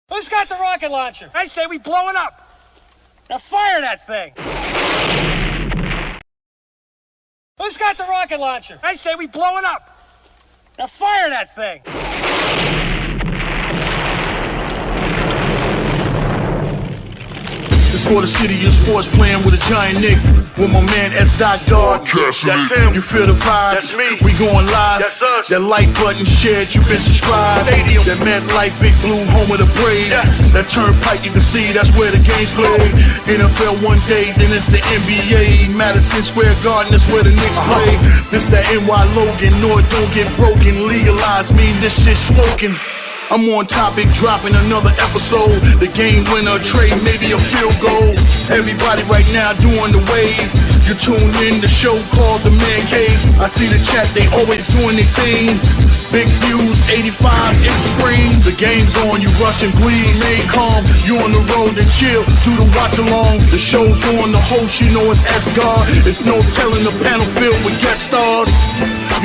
Who's got the rocket launcher? I say we blow it up. Now fire that thing. Who's got the rocket launcher? I say we blow it up. Now fire that thing. It's for the city of sports, playing with a giant Nick. With my man S. God. That's him. You feel the vibe? That's me. We going live. That's us. That like button shared, you been subscribed. Stadium. That MetLife, Big Blue, home of the Braves. Yeah. That turnpike, you can see that's where the games play. NFL one day, then it's the NBA. Madison Square Garden, that's where the Knicks play. This that NY Logan, no it don't get broken. Legalize, mean this shit smoking. I'm on topic, dropping another episode. The game winner, trade, maybe a field goal. Everybody right now doing the wave. You tune in the show called The-Man-Cave. I see the chat, they always doing their thing. Big views, 85-inch screen. The game's on, you rush and bleed. Remain calm, you on the road and chill. Do the watch along. The show's on, the host, you know it's S-God. It's no telling the panel filled with guest stars.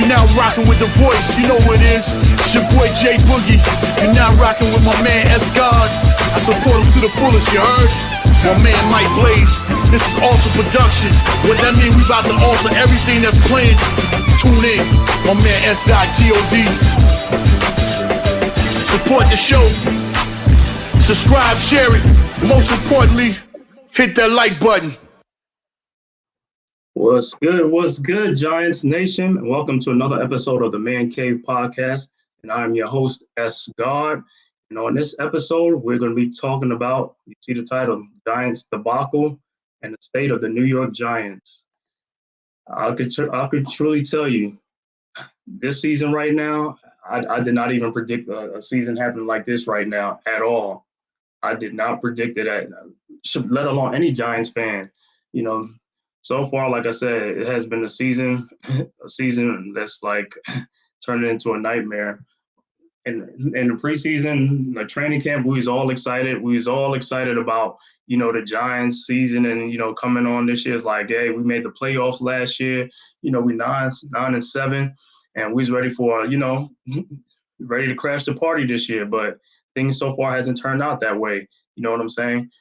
You're now rocking with the voice, you know what it is. It's your boy J Boogie. You're now rocking with my man S-God. I support him to the fullest, you heard? My man Mike Blaze. This is Alter Productions. What that mean, we about to alter everything that's playing. Tune in. My man S-God T.O.D. Support the show. Subscribe, share it. Most importantly, hit that like button. What's good, Giants Nation? Welcome to another episode of the Man-Cave podcast. And I'm your host, S. God. And on this episode, we're going to be talking about, you see the title, Giants Debacle and the state of the New York Giants. I could truly tell you, this season right now, I did not even predict a season happening like this right now at all. I did not predict it, let alone any Giants fan. You know, so far, like I said, it has been a season that's like turning into a nightmare. And in the preseason, the training camp, we was all excited. We was all excited about, you know, the Giants season and, you know, coming on this year. It's like, hey, we made the playoffs last year. You know, we 9-7, and we was ready for, you know, ready to crash the party this year. But things so far hasn't turned out that way. You know what I'm saying?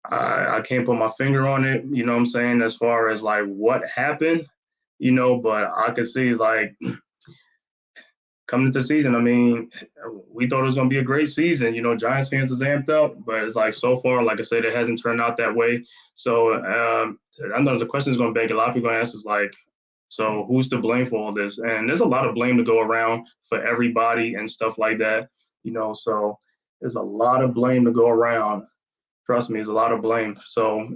I can't put my finger on it, you know what I'm saying, as far as like what happened, you know, but I could see like coming into the season, I mean, we thought it was going to be a great season. You know, Giants fans is amped up, but it's like so far, like I said, it hasn't turned out that way. So I know the question is going to beg a lot of people ask is like, so who's to blame for all this? And there's a lot of blame to go around for everybody and stuff like that, you know, so there's a lot of blame to go around. Trust me, there's a lot of blame. So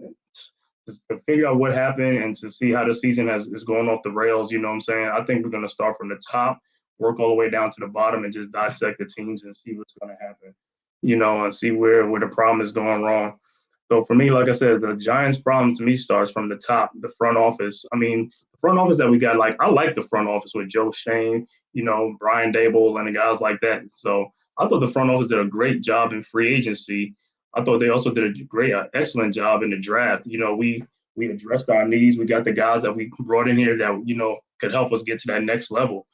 to figure out what happened and to see how the season is going off the rails, you know what I'm saying? I think we're going to start from the top, work all the way down to the bottom and just dissect the teams and see what's going to happen, you know, and see where the problem is going wrong. So for me, like I said, the Giants' problem to me starts from the top, the front office. I mean, the front office that we got, like, I like the front office with Joe Shane, you know, Brian Daboll and the guys like that. So I thought the front office did a great job in free agency. I thought they also did a excellent job in the draft. You know, we addressed our needs. We got the guys that we brought in here that, you know, could help us get to that next level,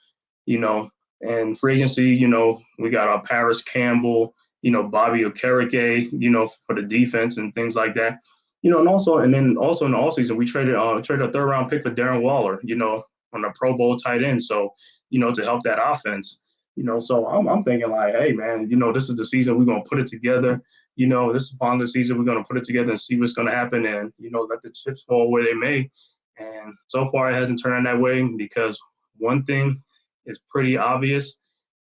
you know. And free agency, you know, we got our Paris Campbell, you know, Bobby Okereke, you know, for the defense and things like that. You know, and then also in the offseason, we traded a third-round pick for Darren Waller, you know, on a Pro Bowl tight end. So, you know, to help that offense, you know, so I'm thinking like, hey, man, you know, this is the season we're going to put it together. You know, this is upon the season, we're going to put it together and see what's going to happen and, you know, let the chips fall where they may. And so far it hasn't turned out that way because one thing is pretty obvious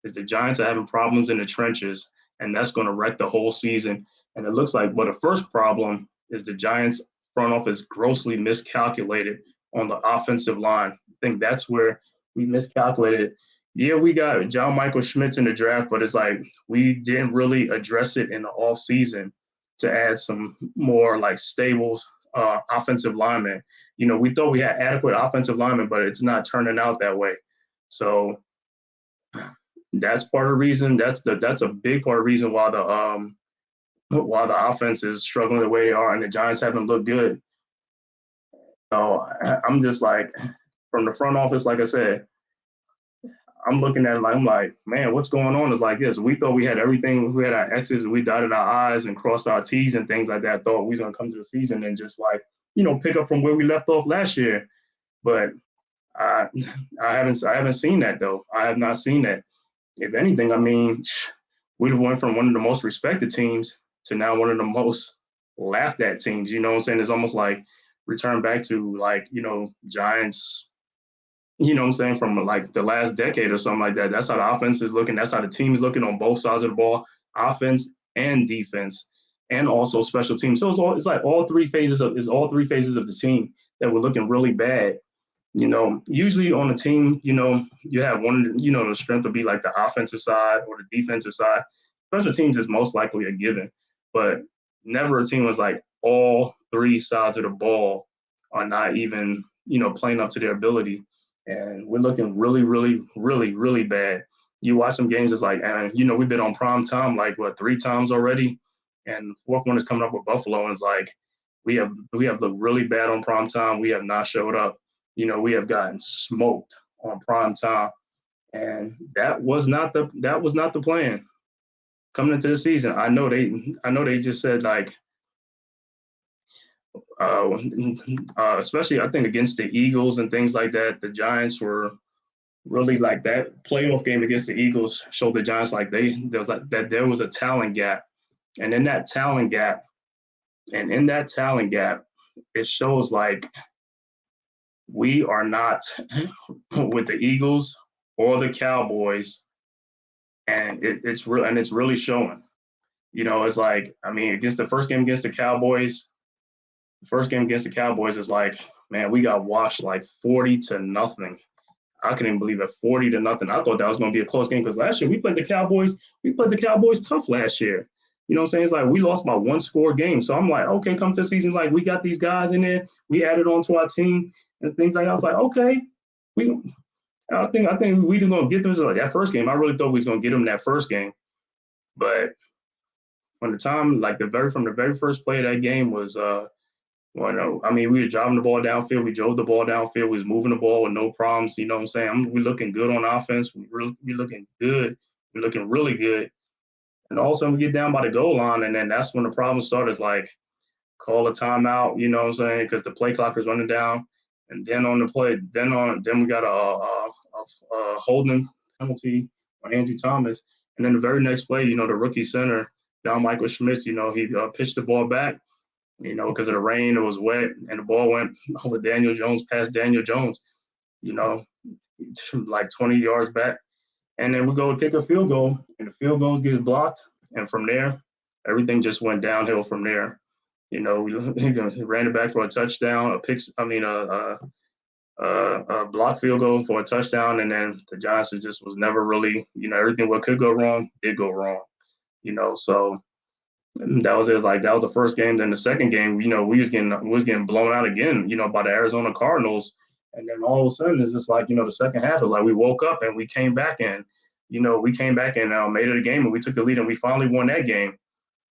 is the Giants are having problems in the trenches, and that's going to wreck the whole season. And it looks like, well, the first problem is the Giants front office grossly miscalculated on the offensive line. I think that's where we miscalculated. Yeah, we got John Michael Schmitz in the draft, but it's like we didn't really address it in the offseason to add some more like stable offensive linemen. You know, we thought we had adequate offensive linemen, but it's not turning out that way. So that's part of the reason. That's a big part of the reason why the offense is struggling the way they are, and the Giants haven't looked good. So I'm just like, from the front office, like I said, I'm looking at it like, I'm like, man, what's going on? It's like this. We thought we had everything. We had our X's and we dotted our I's and crossed our T's and things like that. Thought we was going to come to the season and just like, pick up from where we left off last year. But I haven't seen that though. I have not seen that. If anything, I mean, we went from one of the most respected teams to now one of the most laughed at teams. You know what I'm saying? It's almost like return back to like, Giants, what I'm saying, from like the last decade or something like that. That's how the offense is looking. That's how the team is looking on both sides of the ball, offense and defense, and also special teams. So it's like all three phases of the team that were looking really bad. Usually on a team, you have one, the strength to be like the offensive side or the defensive side. Special teams is most likely a given, but never a team was like all three sides of the ball are not even, playing up to their ability. And we're looking really, really, really, really bad. You watch some games, it's like, and we've been on prime time like what 3 times already, and the fourth one is coming up with Buffalo, and it's like we have looked really bad on prime time. We have not showed up. We have gotten smoked on prime time, and that was not the plan coming into the season. I know they just said like, especially I think against the Eagles and things like that, the Giants were really like that playoff game against the Eagles showed the Giants like there was a talent gap, and in that talent gap, it shows like we are not with the Eagles or the Cowboys, and it's really showing. It's like, I mean, against the first game against the Cowboys, is like, man, we got washed like 40-0. I couldn't even believe it, 40-0. I thought that was going to be a close game because last year we played the Cowboys. We played the Cowboys tough last year. You know what I'm saying? It's like we lost by 1-score game. So I'm like, okay, come to the season, like we got these guys in there. We added on to our team and things like that. I was like, okay, I think we just gonna get them. Like that first game, I really thought we was gonna get them that first game, but from the time, like from the very first play of that game was, I mean, we was driving the ball downfield. We drove the ball downfield. We was moving the ball with no problems. You know what I'm saying? We're looking good on offense. We're looking good. We're looking really good. And all of a sudden we get down by the goal line, and then that's when the problem started. It's like, call a timeout, you know what I'm saying? Because the play clock is running down. And then on the play, then we got a holding penalty on Andrew Thomas. And then the very next play, the rookie center, Don Michael Schmitz, he pitched the ball back, because of the rain, it was wet, and the ball went over Daniel Jones, past Daniel Jones, like 20 yards back. And then we go kick a field goal, and the field goal gets blocked. And from there, everything just went downhill from there. We ran it back for a touchdown, a block field goal for a touchdown, and then the Giants just was never really, everything what could go wrong did go wrong, So that was it. Like that was the first game. Then the second game, we was getting blown out again, by the Arizona Cardinals. And then all of a sudden, it's just like, the second half is like we woke up and we came back and, made it a game, and we took the lead and we finally won that game.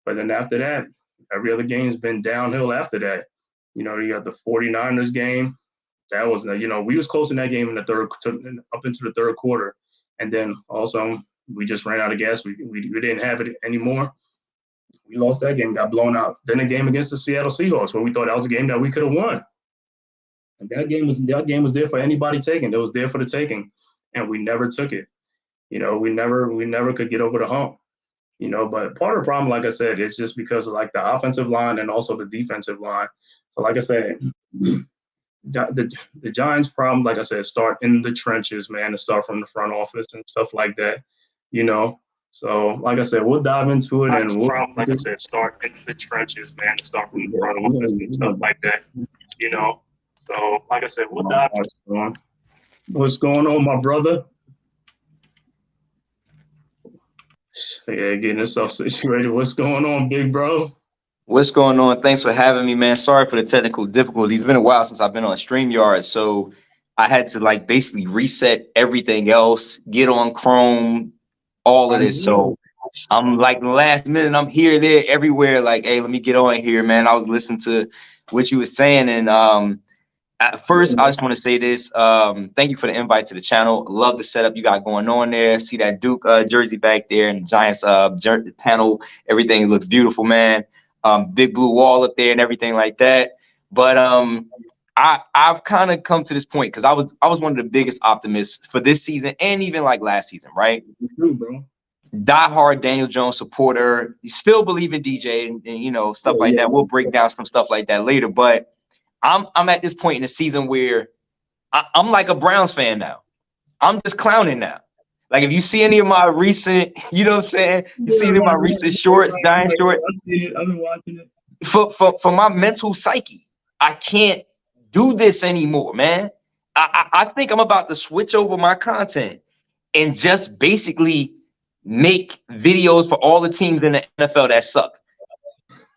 But then after that, every other game's been downhill after that. You got the 49ers game. That was, we was close in that game in the third, up into the third quarter. And then also we just ran out of gas. We didn't have it anymore. We lost that game, got blown out. Then the game against the Seattle Seahawks, where we thought that was a game that we could have won. And that game was there for anybody taking. It was there for the taking, and we never took it. We never could get over the hump. But part of the problem, like I said, is just because of like the offensive line and also the defensive line. So like I said, the Giants' problem, like I said, start in the trenches, man, and start from the front office and stuff like that. So like I said, we'll dive into it, and start in the trenches, man, and start from the front office and stuff like that. So like I said, we'll dive into it. What's going on, my brother? Yeah, getting yourself situated. What's going on, big bro? What's going on? Thanks for having me, man. Sorry for the technical difficulties. It's been a while since I've been on StreamYard, so I had to like basically reset everything else, get on Chrome, all of this. So I'm like the last minute, I'm here, there, everywhere. Like, hey, let me get on here, man. I was listening to what you were saying, and First, I just want to say this. Thank you for the invite to the channel. Love the setup you got going on there. See that Duke jersey back there and Giants panel. Everything looks beautiful, man. Big blue wall up there and everything like that. But I've kind of come to this point because I was one of the biggest optimists for this season and even like last season, right? True, bro. Diehard Daniel Jones supporter. You still believe in DJ and you know stuff like that. We'll break down some stuff like that later, but I'm at this point in the season where I'm like a Browns fan now. I'm just clowning now. Like if you see any of my recent, you know what I'm saying? You see any of my recent shorts, Giant shorts. I see it. I've been watching it. For my mental psyche, I can't do this anymore, man. I think I'm about to switch over my content and just basically make videos for all the teams in the NFL that suck.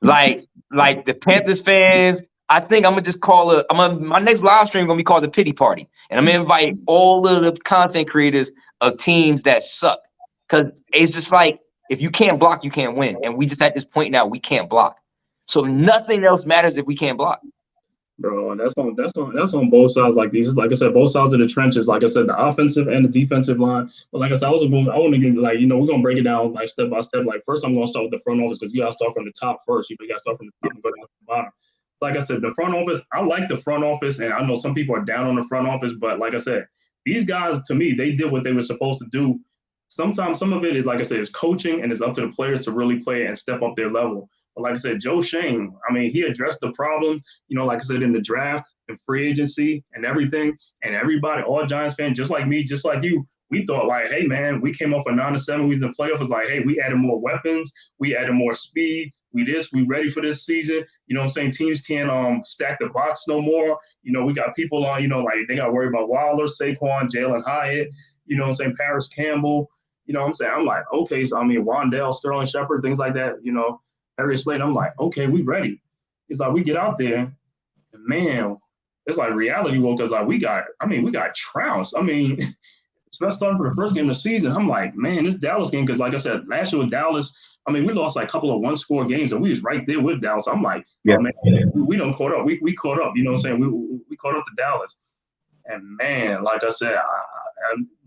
Like the Panthers fans. I think I'm gonna just call my next live stream gonna be called the pity party, and I'm gonna invite all of the content creators of teams that suck, because it's just like if you can't block, you can't win, and we just at this point now we can't block, so nothing else matters if we can't block. Bro, that's on both sides. Like these, like I said, both sides of the trenches. Like I said, the offensive and the defensive line. But like I said, I want to get like we're gonna break it down like step by step. Like first, I'm gonna start with the front office because you gotta start from the top first. You gotta start from the top and go down to the bottom. Like I said, the front office, I like the front office, and I know some people are down on the front office, but like I said, these guys, to me, they did what they were supposed to do. Sometimes some of it is, like I said, is coaching, and it's up to the players to really play and step up their level. But like I said, Joe Schoen, I mean, he addressed the problem, like I said, in the draft and free agency and everything, and everybody, all Giants fans, just like me, just like you, we thought like, hey, man, we came off a 9-7, we was in the playoffs, was like, hey, we added more weapons, we added more speed, we ready for this season. You know what I'm saying? Teams can't stack the box no more. We got people on, like they got to worry about Wilder, Saquon, Jalen Hyatt, you know what I'm saying, Paris Campbell. You know what I'm saying? I'm like, okay, so I mean, Wandale, Sterling Shepard, things like that, Harry Slade. I'm like, okay, we ready. It's like we get out there, and man, it's like reality woke because like we got trounced. I mean, especially starting for the first game of the season, I'm like, man, this Dallas game, because like I said, last year with Dallas, I mean, we lost like a couple of one-score games, and we was right there with Dallas. I'm like, yeah, oh, man, we don't caught up. We caught up. You know what I'm saying? We caught up to Dallas. And man, like I said,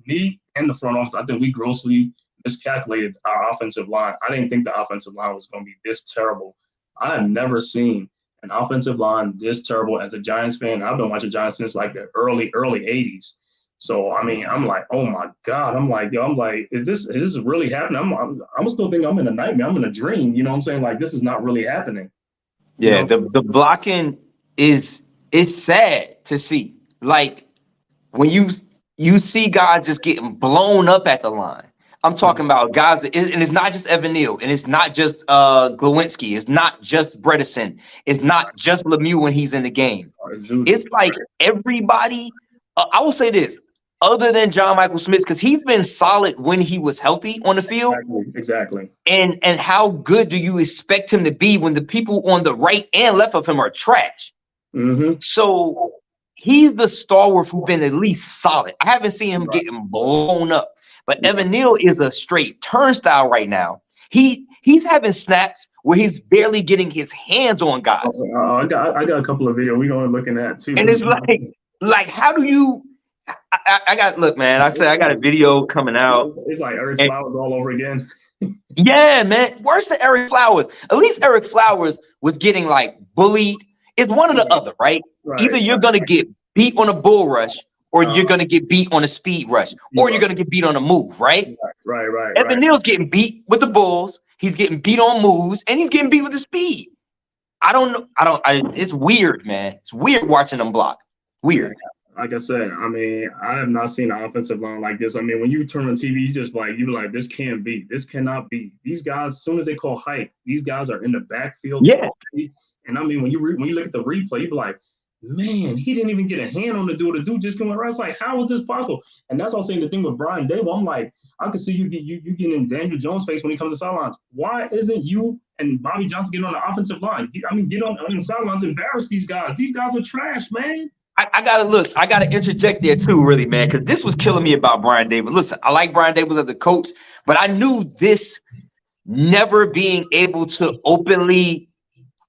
me and the front office, I think we grossly miscalculated our offensive line. I didn't think the offensive line was going to be this terrible. I have never seen an offensive line this terrible as a Giants fan. I've been watching Giants since like the early 80s. So, I mean, I'm like, oh, my God. I'm like, is this really happening? I'm still thinking I'm in a nightmare. I'm in a dream. You know what I'm saying? Like, this is not really happening. Yeah, the blocking is sad to see. Like, when you see guys just getting blown up at the line. I'm talking about guys, and it's not just Evan Neal, and it's not just Glowinski. It's not just Bredesen. It's not just Lemieux when he's in the game. It's like everybody, I will say this, other than John Michael Smith, because he's been solid when he was healthy on the field. Exactly. And how good do you expect him to be when the people on the right and left of him are trash? Mm-hmm. So he's the stalwart who's been at least solid. I haven't seen him getting blown up. But Evan Neal is a straight turnstile right now. He's having snaps where he's barely getting his hands on guys. I got a couple of videos we're going to look at too. And it's like how do you? I got look, man. I said I got a video coming out. It's like Eric Flowers all over again. Yeah, man. Worse than Eric Flowers. At least Eric Flowers was getting like bullied. It's one or the other, right? Either you're gonna get beat on a bull rush, or you're going to get beat on a speed rush, or you're going to get beat on a move, right? Right. Evan Neal's getting beat with the bulls. He's getting beat on moves, and he's getting beat with the speed. I don't know. It's weird, man. It's weird watching them block. Weird. Like I said, I mean, I have not seen an offensive line like this. I mean, when you turn on TV, you're like, this can't be. This cannot be. These guys, as soon as they call height, these guys are in the backfield. Yeah. And I mean, when you look at the replay, you be like, man, he didn't even get a hand on the dude. The dude just came around. It's like, how is this possible? And that's all saying the thing with Brian Daboll. I'm like, I can see you getting in Daniel Jones' face when he comes to sidelines. Why isn't you and Bobby Johnson getting on the offensive line? I mean, get on the sidelines, embarrass these guys. These guys are trash, man. I gotta interject there too, really, man, because this was killing me about Brian Daboll. Listen, I like Brian Daboll as a coach, but I knew this never being able to openly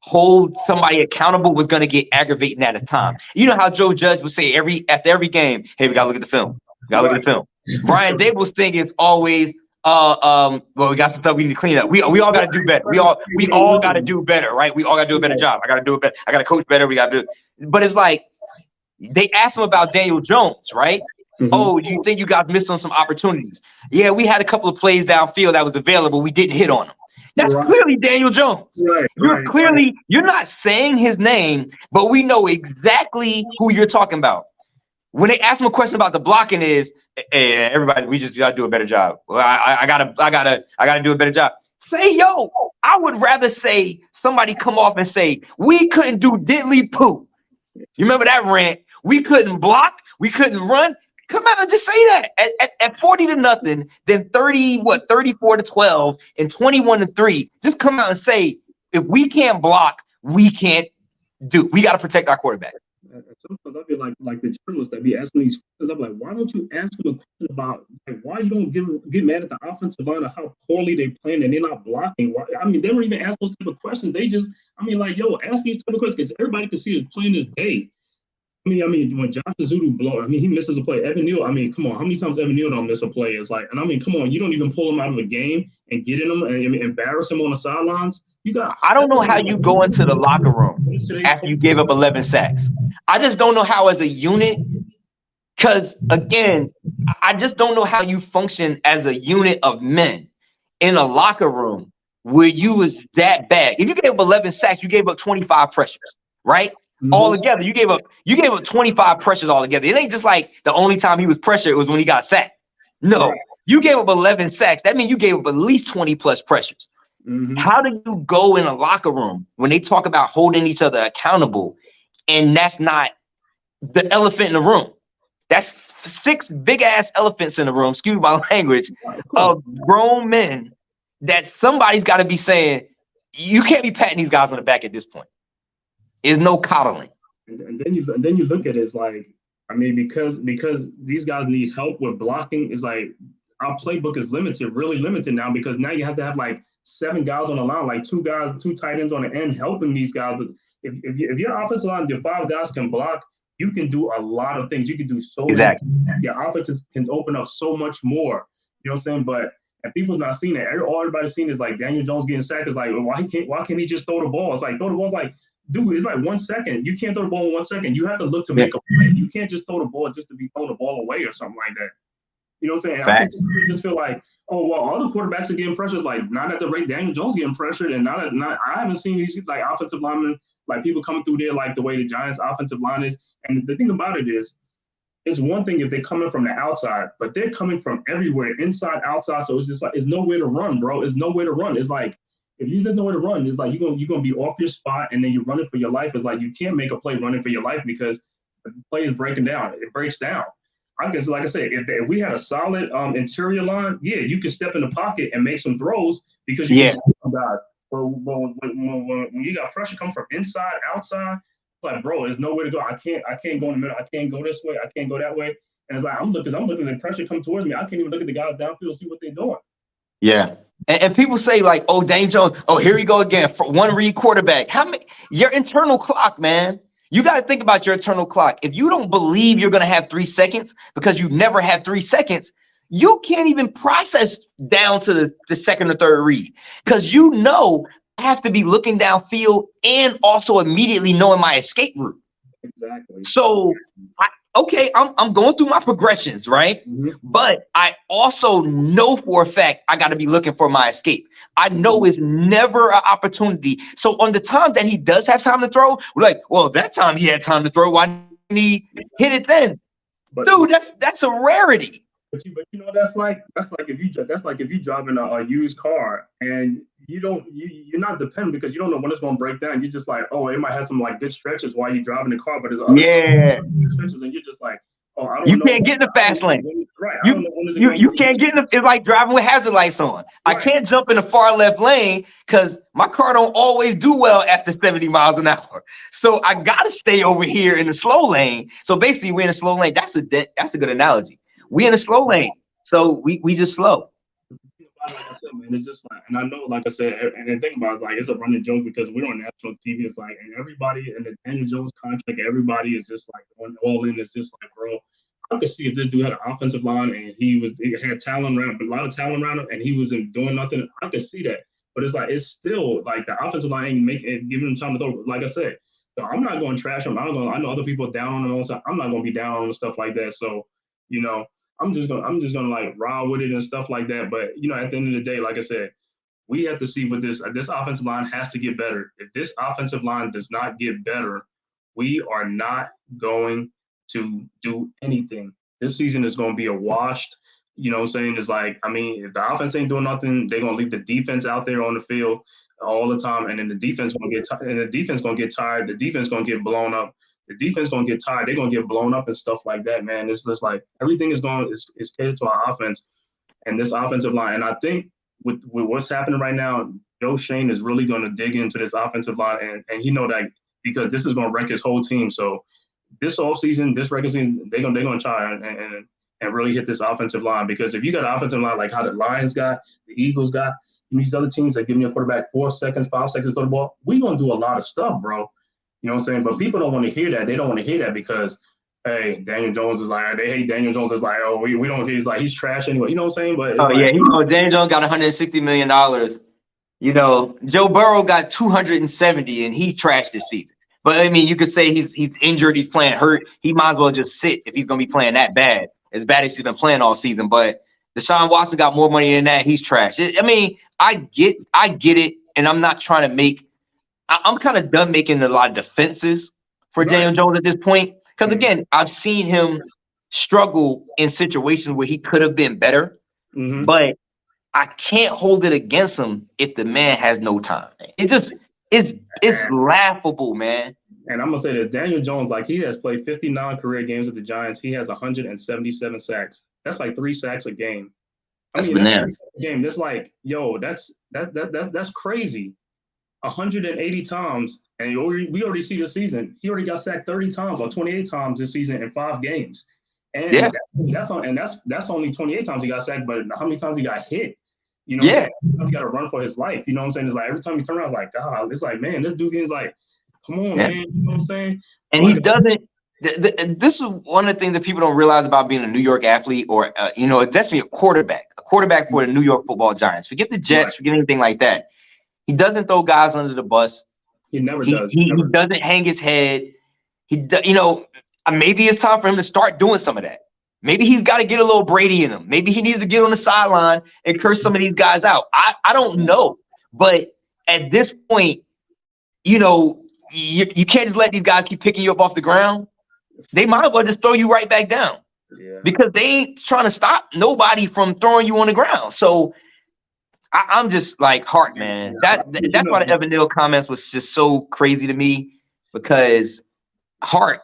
hold somebody accountable was going to get aggravating at a time. You know how Joe Judge would say after every game, hey, we got to look at the film. We got to look at the film. Brian Daboll's thing is always, well, we got some stuff we need to clean up. We all got to do better. We all got to do better, right? We all got to do a better job. I got to do it better. I got to coach better. We got to do it. But it's like, they asked him about Daniel Jones, right? Oh, you think you guys missed on some opportunities? Yeah, we had a couple of plays downfield that was available. We didn't hit on them. That's clearly Daniel Jones. You're not saying his name, but we know exactly who you're talking about. When they ask him a question about the blocking, is, hey, everybody, we just gotta do a better job. Well, I gotta do a better job. Say, yo, I would rather say somebody come off and say, we couldn't do diddly poo. You remember that rant? We couldn't block, we couldn't run. Come out and just say that at 40-0, then 34-12 and 21-3. Just come out and say, if we can't block, we can't do. We got to protect our quarterback. Sometimes I feel like the journalists that be asking these questions, I'm like, why don't you ask them a question about like why you don't get mad at the offensive line of how poorly they playing and they're not blocking? Why, I mean, they don't even ask those type of questions. They just, I mean, like, yo, ask these type of questions because everybody can see is playing this day. I mean, when Josh Zudu he misses a play. Evan Neal, I mean, come on, how many times Evan Neal don't miss a play? It's like, and I mean, come on, you don't even pull him out of a game and get in him and embarrass him on the sidelines. I don't know how you go into the locker room after you gave up 11 sacks. I just don't know how as a unit, because again, I just don't know how you function as a unit of men in a locker room where you was that bad. If you gave up 11 sacks, you gave up 25 pressures, right? All together, you gave up 25 pressures altogether. It ain't just like the only time he was pressured was when he got sacked. No, you gave up 11 sacks. That means you gave up at least 20 plus pressures. How do you go in a locker room when they talk about holding each other accountable, and that's not the elephant in the room? That's 6 big ass elephants in the room, excuse my language, of grown men that somebody's got to be saying, you can't be patting these guys on the back at this point. Is no coddling. And then you look at it, it's like, I mean, because these guys need help with blocking, it's like our playbook is really limited now, because now you have to have like 7 guys on the line, like 2 tight ends on the end helping these guys. If your offensive line, your 5 guys can block, you can do a lot of things. You can do so exactly. Your offense can open up so much more. You know what I'm saying? But and people's not seeing it. All everybody's seeing is like Daniel Jones getting sacked. Is like, well, why can't he just throw the ball? It's like throw the ball's like, dude, it's like 1 second. You can't throw the ball in 1 second. You have to look to make a play. You can't just throw the ball just to be throwing the ball away or something like that. You know what I'm saying? Facts. I just feel like, oh, well, other quarterbacks are getting pressures, like not at the rate Daniel Jones getting pressured, and I haven't seen these like offensive linemen, like people coming through there like the way the Giants' offensive line is. And the thing about it is, it's one thing if they're coming from the outside, but they're coming from everywhere, inside, outside. So it's just like it's nowhere to run, bro. It's nowhere to run. It's like if you just nowhere to run, it's like you're gonna be off your spot, and then you're running for your life. It's like you can't make a play running for your life because the play is breaking down. It breaks down. I guess, like I said, if we had a solid interior line, yeah, you can step in the pocket and make some throws because you can see some guys. But when you got pressure coming from inside, outside, it's like, bro, there's nowhere to go. I can't go in the middle. I can't go this way. I can't go that way. And it's like I'm looking at the pressure come towards me. I can't even look at the guys downfield and see what they're doing. Yeah. And people say like, oh, Daniel Jones, oh, here we go again. For one read quarterback. How many? Your internal clock, man. You got to think about your internal clock. If you don't believe you're going to have 3 seconds because you never have 3 seconds, you can't even process down to the second or third read because you know I have to be looking downfield and also immediately knowing my escape route. Exactly. So, I'm going through my progressions, right? Mm-hmm. But I also know for a fact I got to be looking for my escape. I know it's never an opportunity. So on the times that he does have time to throw, we're like, well, that time he had time to throw. Why didn't he hit it then? But, dude, that's a rarity. But you know that's like if you driving a used car and you're not dependent because you don't know when it's going to break down. You're just like, oh, it might have some like good stretches while you're driving the car, but there's other stretches and you're just like, oh, I don't know. You can't get in the fast lane. Right. You can't get in the, it's like driving with hazard lights on. Right. I can't jump in the far left lane because my car don't always do well after 70 miles an hour. So I gotta stay over here in the slow lane. So basically we're in a slow lane. That's a good analogy. We in a slow lane. So we just slow. Like I said, man, it's just like, and I know, like I said, and the thing about it is like, it's a running joke because we're on national TV. It's like, and everybody in the Daniel Jones contract, everybody is just like going all in. It's just like, bro, I could see if this dude had an offensive line and he had talent around, a lot of talent around him, and he wasn't doing nothing. I could see that, but it's like it's still like the offensive line ain't making giving him time to throw. Like I said, so I'm not going to trash him. I know other people down on him. Also, I'm not going to be down on him and stuff like that. So, you know. I'm just gonna like ride with it and stuff like that. But you know, at the end of the day, like I said, we have to see what this offensive line has to get better. If this offensive line does not get better, we are not going to do anything. This season is going to be a washed. You know what I'm saying? It's like, I mean, if the offense ain't doing nothing, they're gonna leave the defense out there on the field all the time, and then the defense gonna get the defense gonna get tired. The defense gonna get blown up. The defense gonna get tired. They're gonna get blown up and stuff like that, man. It's just like everything is catered to our offense and this offensive line. And I think with what's happening right now, Joe Shane is really gonna dig into this offensive line, and he know that because this is gonna wreck his whole team. So this offseason, this regular season, they're gonna try and really hit this offensive line, because if you got an offensive line like how the Lions got, the Eagles got, and these other teams that give me a quarterback 4 seconds, 5 seconds to throw the ball, we're gonna do a lot of stuff, bro. You know what I'm saying? But people don't want to hear that. They don't want to hear that because, hey, Daniel Jones is like, they hate Daniel Jones. Is like, oh, we don't. He's like, he's trash anyway. You know what I'm saying? But Daniel Jones got $160 million. You know, Joe Burrow got 270, and he's trashed this season. But I mean, you could say he's injured, he's playing hurt. He might as well just sit if he's gonna be playing that bad as he's been playing all season. But Deshaun Watson got more money than that. He's trash. I mean, I get it, and I'm not trying to make. I'm kind of done making a lot of defenses for Daniel Jones at this point. Because, again, I've seen him struggle in situations where he could have been better. Mm-hmm. But I can't hold it against him if the man has no time. It's laughable, man. And I'm going to say this. Daniel Jones, like, he has played 59 career games with the Giants. He has 177 sacks. That's like 3 sacks a game. That's bananas. That's like, yo, that's crazy. 180 times, and we already see this season. He already got sacked 30 times or 28 times this season in 5 games. And that's only 28 times he got sacked, but how many times he got hit? You know, he got to run for his life. You know what I'm saying? It's like every time he turns around, it's like, God, it's like, man, this dude is like, come on, man. You know what I'm saying? And he doesn't. This is one of the things that people don't realize about being a New York athlete, or definitely a quarterback for the New York Football Giants. Forget the Jets, forget anything like that. He doesn't throw guys under the bus. He never does. He doesn't hang his head. Maybe it's time for him to start doing some of that. Maybe he's got to get a little Brady in him. Maybe he needs to get on the sideline and curse some of these guys out. I don't know. But at this point, you can't just let these guys keep picking you up off the ground. They might as well just throw you right back down. Yeah. Because they ain't trying to stop nobody from throwing you on the ground. So I'm just like, Hart, man. That's why the Evan Neal comments was just so crazy to me, because Hart,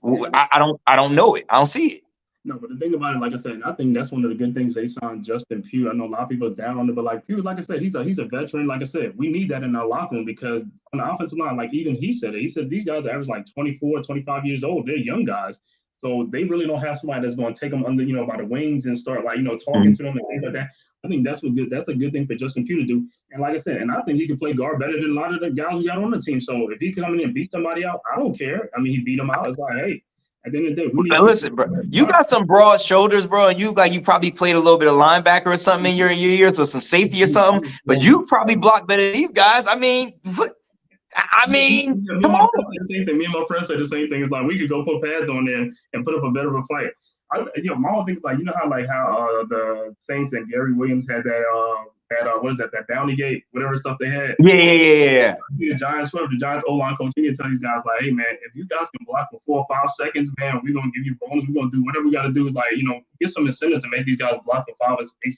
I don't know it. I don't see it. No, but the thing about it, like I said, I think that's one of the good things they signed Justin Pugh. I know a lot of people is down on it, but like Pugh, like I said, he's a veteran. Like I said, we need that in our locker room, because on the offensive line, like even he said it. He said these guys average like 24, 25 years old. They're young guys. So they really don't have somebody that's going to take them under, by the wings and start talking to them and things like that. I think that's a good thing for Justin Pugh to do. And like I said, and I think he can play guard better than a lot of the guys we got on the team. So if he come in and beat somebody out, I don't care. I mean, he beat them out. It's like, hey, at the end of the day, listen, bro, you got some broad shoulders, bro, and you probably played a little bit of linebacker or something in your years, or some safety or something. But you probably block better than these guys. I mean, come on. Me and my friends say the same thing. It's like we could go put pads on there and put up a better of a fight. My whole thing's like, how the Saints and Gary Williams had that Bounty Gate, whatever stuff they had. Yeah. The Giants O-line coach, he can tell these guys like, hey man, if you guys can block for 4 or 5 seconds, man, we're gonna give you bonus. We're gonna do whatever we gotta do. Is like, get some incentive to make these guys block for 5 or 8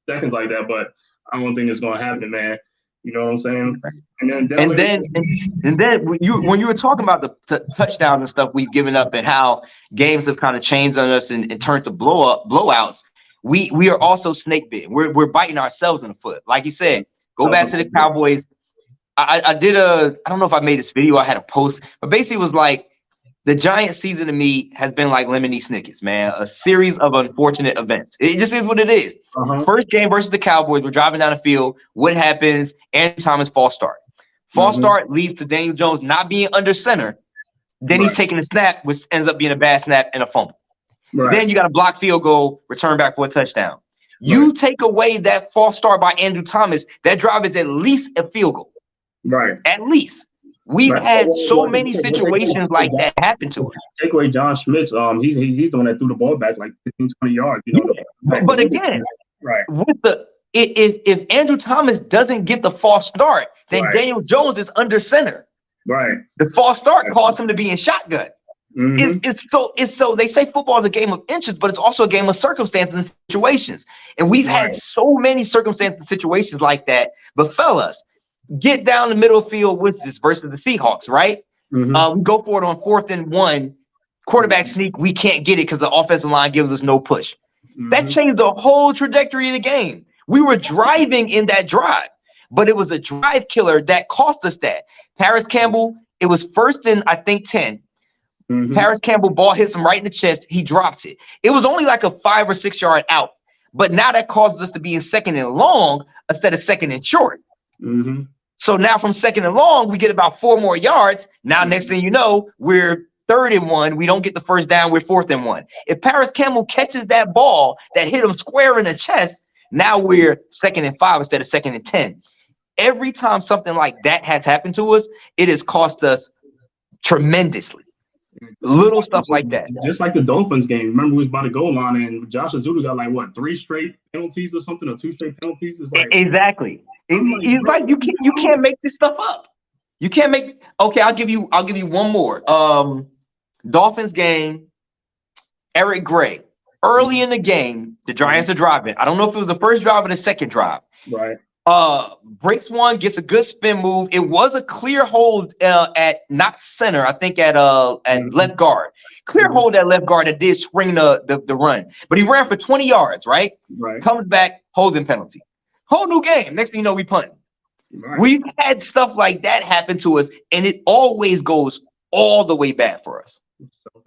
seconds like that. But I don't think it's gonna happen, man. You know what I'm saying? And then when you were talking about the touchdowns and stuff we've given up, and how games have kind of changed on us and turned to blowouts, we are also snake bitten. We're biting ourselves in the foot. Like you said, go back to the Cowboys. I don't know if I made this video. I had a post, but basically it was like, the Giants season to me has been like Lemony Snicket's, man. A series of unfortunate events. It just is what it is. First game versus the Cowboys, we're driving down the field. What happens? Andrew Thomas false start. False start leads to Daniel Jones not being under center. Then he's taking a snap, which ends up being a bad snap and a fumble. Then you got a blocked field goal, return back for a touchdown. You take away that false start by Andrew Thomas, that drive is at least a field goal. Right. At least. We've had so many situations like that happen to us. Take away John Schmitz. He's the one that threw the ball back like 15, 20 yards. You know, but again, with the if Andrew Thomas doesn't get the false start, then Daniel Jones is under center. Right. The false start caused him to be in shotgun. It's so they say football is a game of inches, but it's also a game of circumstances and situations. And we've had so many circumstances and situations like that. But fellas, get down the middle field with this versus the Seahawks, right? We go for it on 4th and 1. Quarterback sneak, we can't get it because the offensive line gives us no push. That changed the whole trajectory of the game. We were driving in that drive, but it was a drive killer that cost us that. Paris Campbell, it was 1st and I think 10. Paris Campbell ball hits him right in the chest. He drops it. It was only like a 5 or 6 yard out, but now that causes us to be in 2nd and long instead of 2nd and short. So now from 2nd and long, we get about 4 more yards. Now, next thing you know, we're 3rd and 1. We don't get the first down. We're 4th and 1. If Paris Campbell catches that ball that hit him square in the chest, now we're 2nd and 5 instead of 2nd and 10. Every time something like that has happened to us, it has cost us tremendously. Little stuff like that. Just like the Dolphins game. Remember, we was by the goal line, and Josh Azuda got like what 3 straight penalties or something, or 2 straight penalties. It's like exactly. It's like you can't make this stuff up. You can't make. Okay, I'll give you one more. Dolphins game. Eric Gray. Early in the game, the Giants are driving. I don't know if it was the first drive or the second drive. Right. Breaks one, gets a good spin move. It was a clear hold at not center, I think at left guard. Clear hold at left guard that did spring the run. But he ran for 20 yards, right? Comes back, holding penalty. Whole new game. Next thing you know, we punt. We've had stuff like that happen to us, and it always goes all the way bad for us.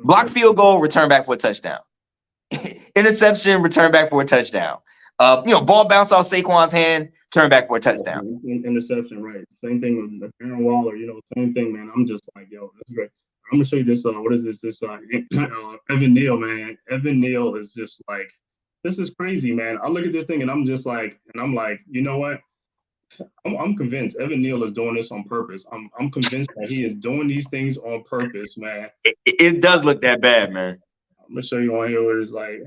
Block field goal, return back for a touchdown. Interception, return back for a touchdown. Ball bounce off Saquon's hand, turn back for a touchdown. Interception, right? Same thing with Aaron Waller. Same thing, man. I'm just like, yo, that's great. I'm gonna show you this. What is this? This Evan Neal, man. Evan Neal is just like, this is crazy, man. I look at this thing and I'm like, you know what? I'm convinced Evan Neal is doing this on purpose. I'm convinced that he is doing these things on purpose, man. It does look that bad, man. I'm gonna show you on here where it's like,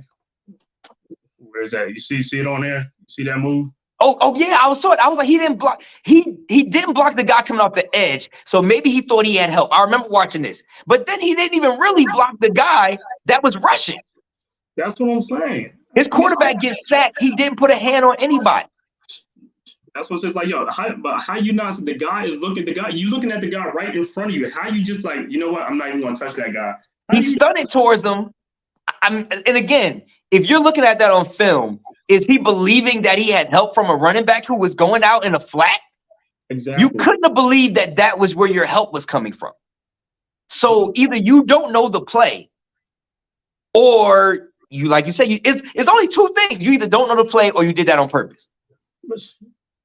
where is that? You see it on there? You see that move? Oh yeah, I was like, he didn't block. He didn't block the guy coming off the edge. So maybe he thought he had help. I remember watching this, but then he didn't even really block the guy that was rushing. That's what I'm saying. His quarterback gets sacked. He didn't put a hand on anybody. That's what it's like, yo. How you not? The guy is looking. You looking at the guy right in front of you. How you just like, you know what? I'm not even gonna touch that guy. He stunted towards him. And again, if you're looking at that on film, is he believing that he had help from a running back who was going out in a flat? Exactly. You couldn't have believed that was where your help was coming from. So either you don't know the play, or you, like you said, it's only 2 things. You either don't know the play or you did that on purpose.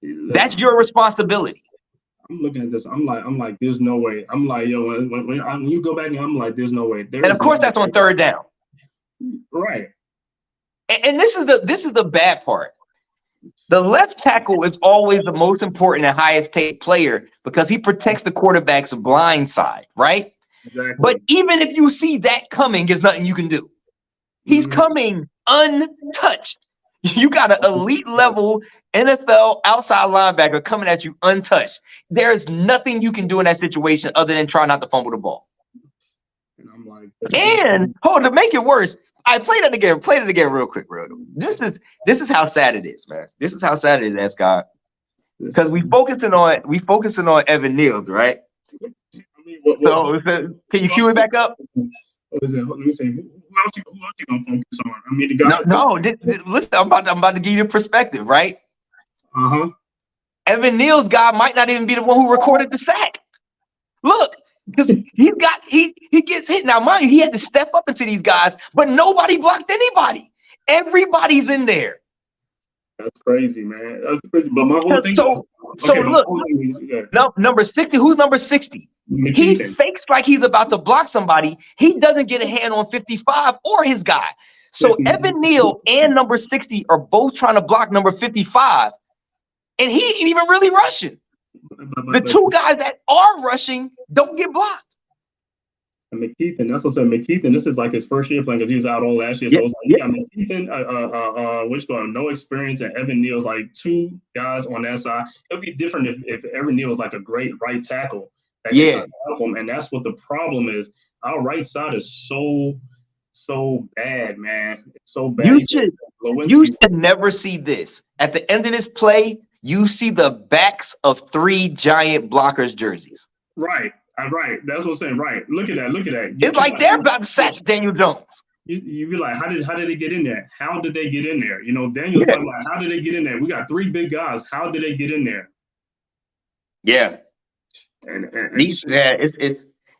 That's your responsibility. I'm looking at this. I'm like, there's no way. I'm like, yo, when you go back and I'm like, there's no way. And of course, that's on 3rd down. Right. And this is the bad part. The left tackle is always the most important and highest paid player because he protects the quarterback's blind side, right? Exactly. But even if you see that coming, there's nothing you can do. He's coming untouched. You got an elite level NFL outside linebacker coming at you untouched. There's nothing you can do in that situation other than try not to fumble the ball. And I'm like, to make it worse, I played it again real quick, bro. This is how sad it is, man. This is how sad it is, Scott. Because we focusing on Evan Neal's, right? I mean, can you cue it back up? What is it? Let me see. Who else you gonna focus on? I mean, the guy. No. Listen, I'm about to give you perspective, right? Evan Neal's guy might not even be the one who recorded the sack. Look, Because he gets hit. Now, mind you, he had to step up into these guys, but nobody blocked anybody. Everybody's in there. That's crazy, man. That's crazy. But my whole thing So is, okay, but my look, whole thing is, yeah, no, number 60. Who's number 60? He McKeithen. fakes like he's about to block somebody. He doesn't get a hand on 55 or his guy. So Evan Neal and number 60 are both trying to block number 55, and he ain't even really rushing. The two guys that are rushing don't get blocked. And McKeithen, that's what I said. McKeithen, this is like his first year playing because he was out all last year. So it was like, yeah, McKeithen, which one? No experience, and Evan Neal's like two guys on that side. It would be different if Evan Neal was like a great right tackle that can kind of help him. And that's what the problem is. Our right side is so bad, man. It's so bad. You should never see this. At the end of this play, you see the backs of 3 Giant blockers jerseys. Right. Right. That's what I'm saying. Right. Look at that. It's like they're about to sack Daniel Jones. You be like, how did they get in there? How did they get in there? You know, Daniel's talking about how did they get in there? We got 3 big guys. How did they get in there? Yeah.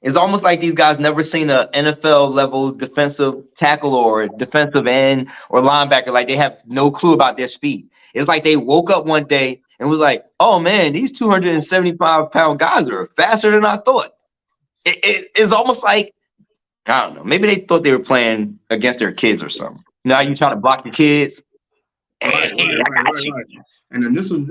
It's almost like these guys never seen an NFL level defensive tackle or defensive end or linebacker. Like they have no clue about their speed. It's like they woke up one day and was like, oh man, these 275-pound guys are faster than I thought. It's almost like, I don't know, maybe they thought they were playing against their kids or something. Now you trying to block your kids. Right. And then this was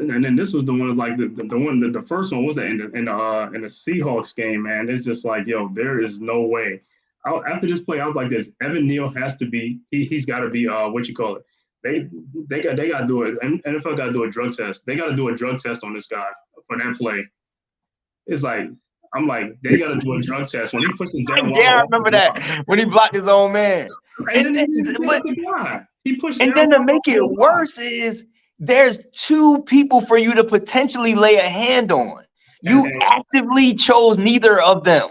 the one like the first one was that in the Seahawks game, man. It's just like, yo, there is no way. After this play, I was like, this Evan Neal has to be. He's got to be what you call it. They got to do it. NFL got to do a drug test. They got to do a drug test on this guy for that play. It's like, I'm like, they got to do a drug test when he pushed his down. Yeah, I remember that when he blocked his own man. And then he pushed. And then to make it worse is there's 2 people for you to potentially lay a hand on. You actively chose neither of them.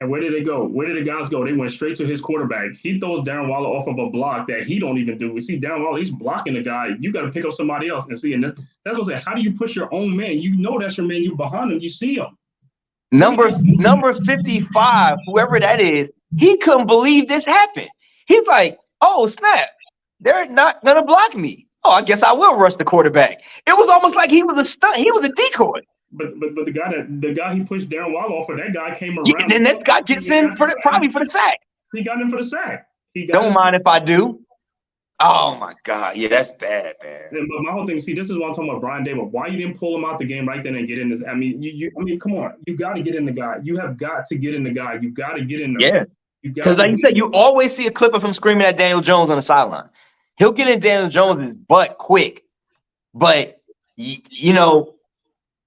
And where did they go? Where did the guys go? They went straight to his quarterback. He throws Darren Waller off of a block that he don't even do. We see Darren Waller, he's blocking the guy. You got to pick up somebody else. And see, and that's what I'm saying. How do you push your own man? You know that's your man. You behind him. You see him. Number 55, whoever that is, he couldn't believe this happened. He's like, oh, snap. They're not going to block me. Oh, I guess I will rush the quarterback. It was almost like he was a stunt. He was a decoy. But the guy he pushed Darren Waller off of, that guy came around. Yeah, and this guy gets in probably for the sack. He got in for the sack. Don't mind if I do. Oh my God, yeah, that's bad, man. But my whole thing, see, this is what I'm talking about, Brian Daboll. Why you didn't pull him out the game right then and get in this? I mean, come on, you got to get in the guy. You have got to get in the guy. You got to get in there. Yeah, because like you said, you always see a clip of him screaming at Daniel Jones on the sideline. He'll get in Daniel Jones's butt quick, but you know,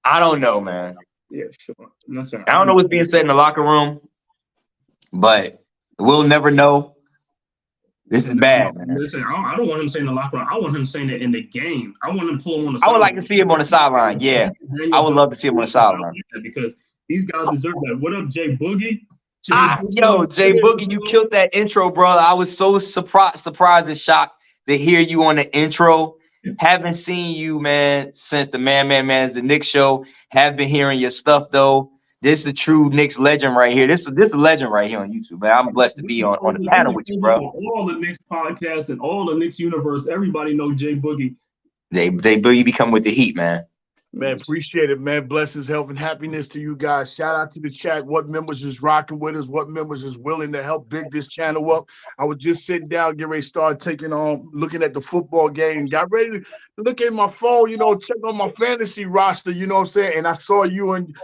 I don't know, man. Yeah, sure. Listen, I don't know what's being said in the locker room, but we'll never know. This is bad, man. Listen, I don't want him saying in the locker room. I want him saying it in the game. I want him to pull him on the sideline. I would like to see him on the sideline. Yeah, I would love to see him on the sideline. Because these guys deserve that. What up, Jay Boogie? Jay Boogie, you killed that intro, brother. I was so surprised and shocked to hear you on the intro. Haven't seen you, man, since the Man, the Knicks show. Have been hearing your stuff, though. This is a true Knicks legend right here. This is a legend right here on YouTube, man. I'm blessed to be on the panel with you, bro. All the Knicks podcasts and all the Knicks universe, everybody know Jay Boogie. Jay Boogie be coming with the heat, man. Man, appreciate it, man. Blessings, health, and happiness to you guys. Shout out to the chat. What members is rocking with us? What members is willing to help big this channel up? I was just sitting down, getting ready to start looking at the football game. Got ready to look at my phone, check on my fantasy roster, you know what I'm saying? And I saw you and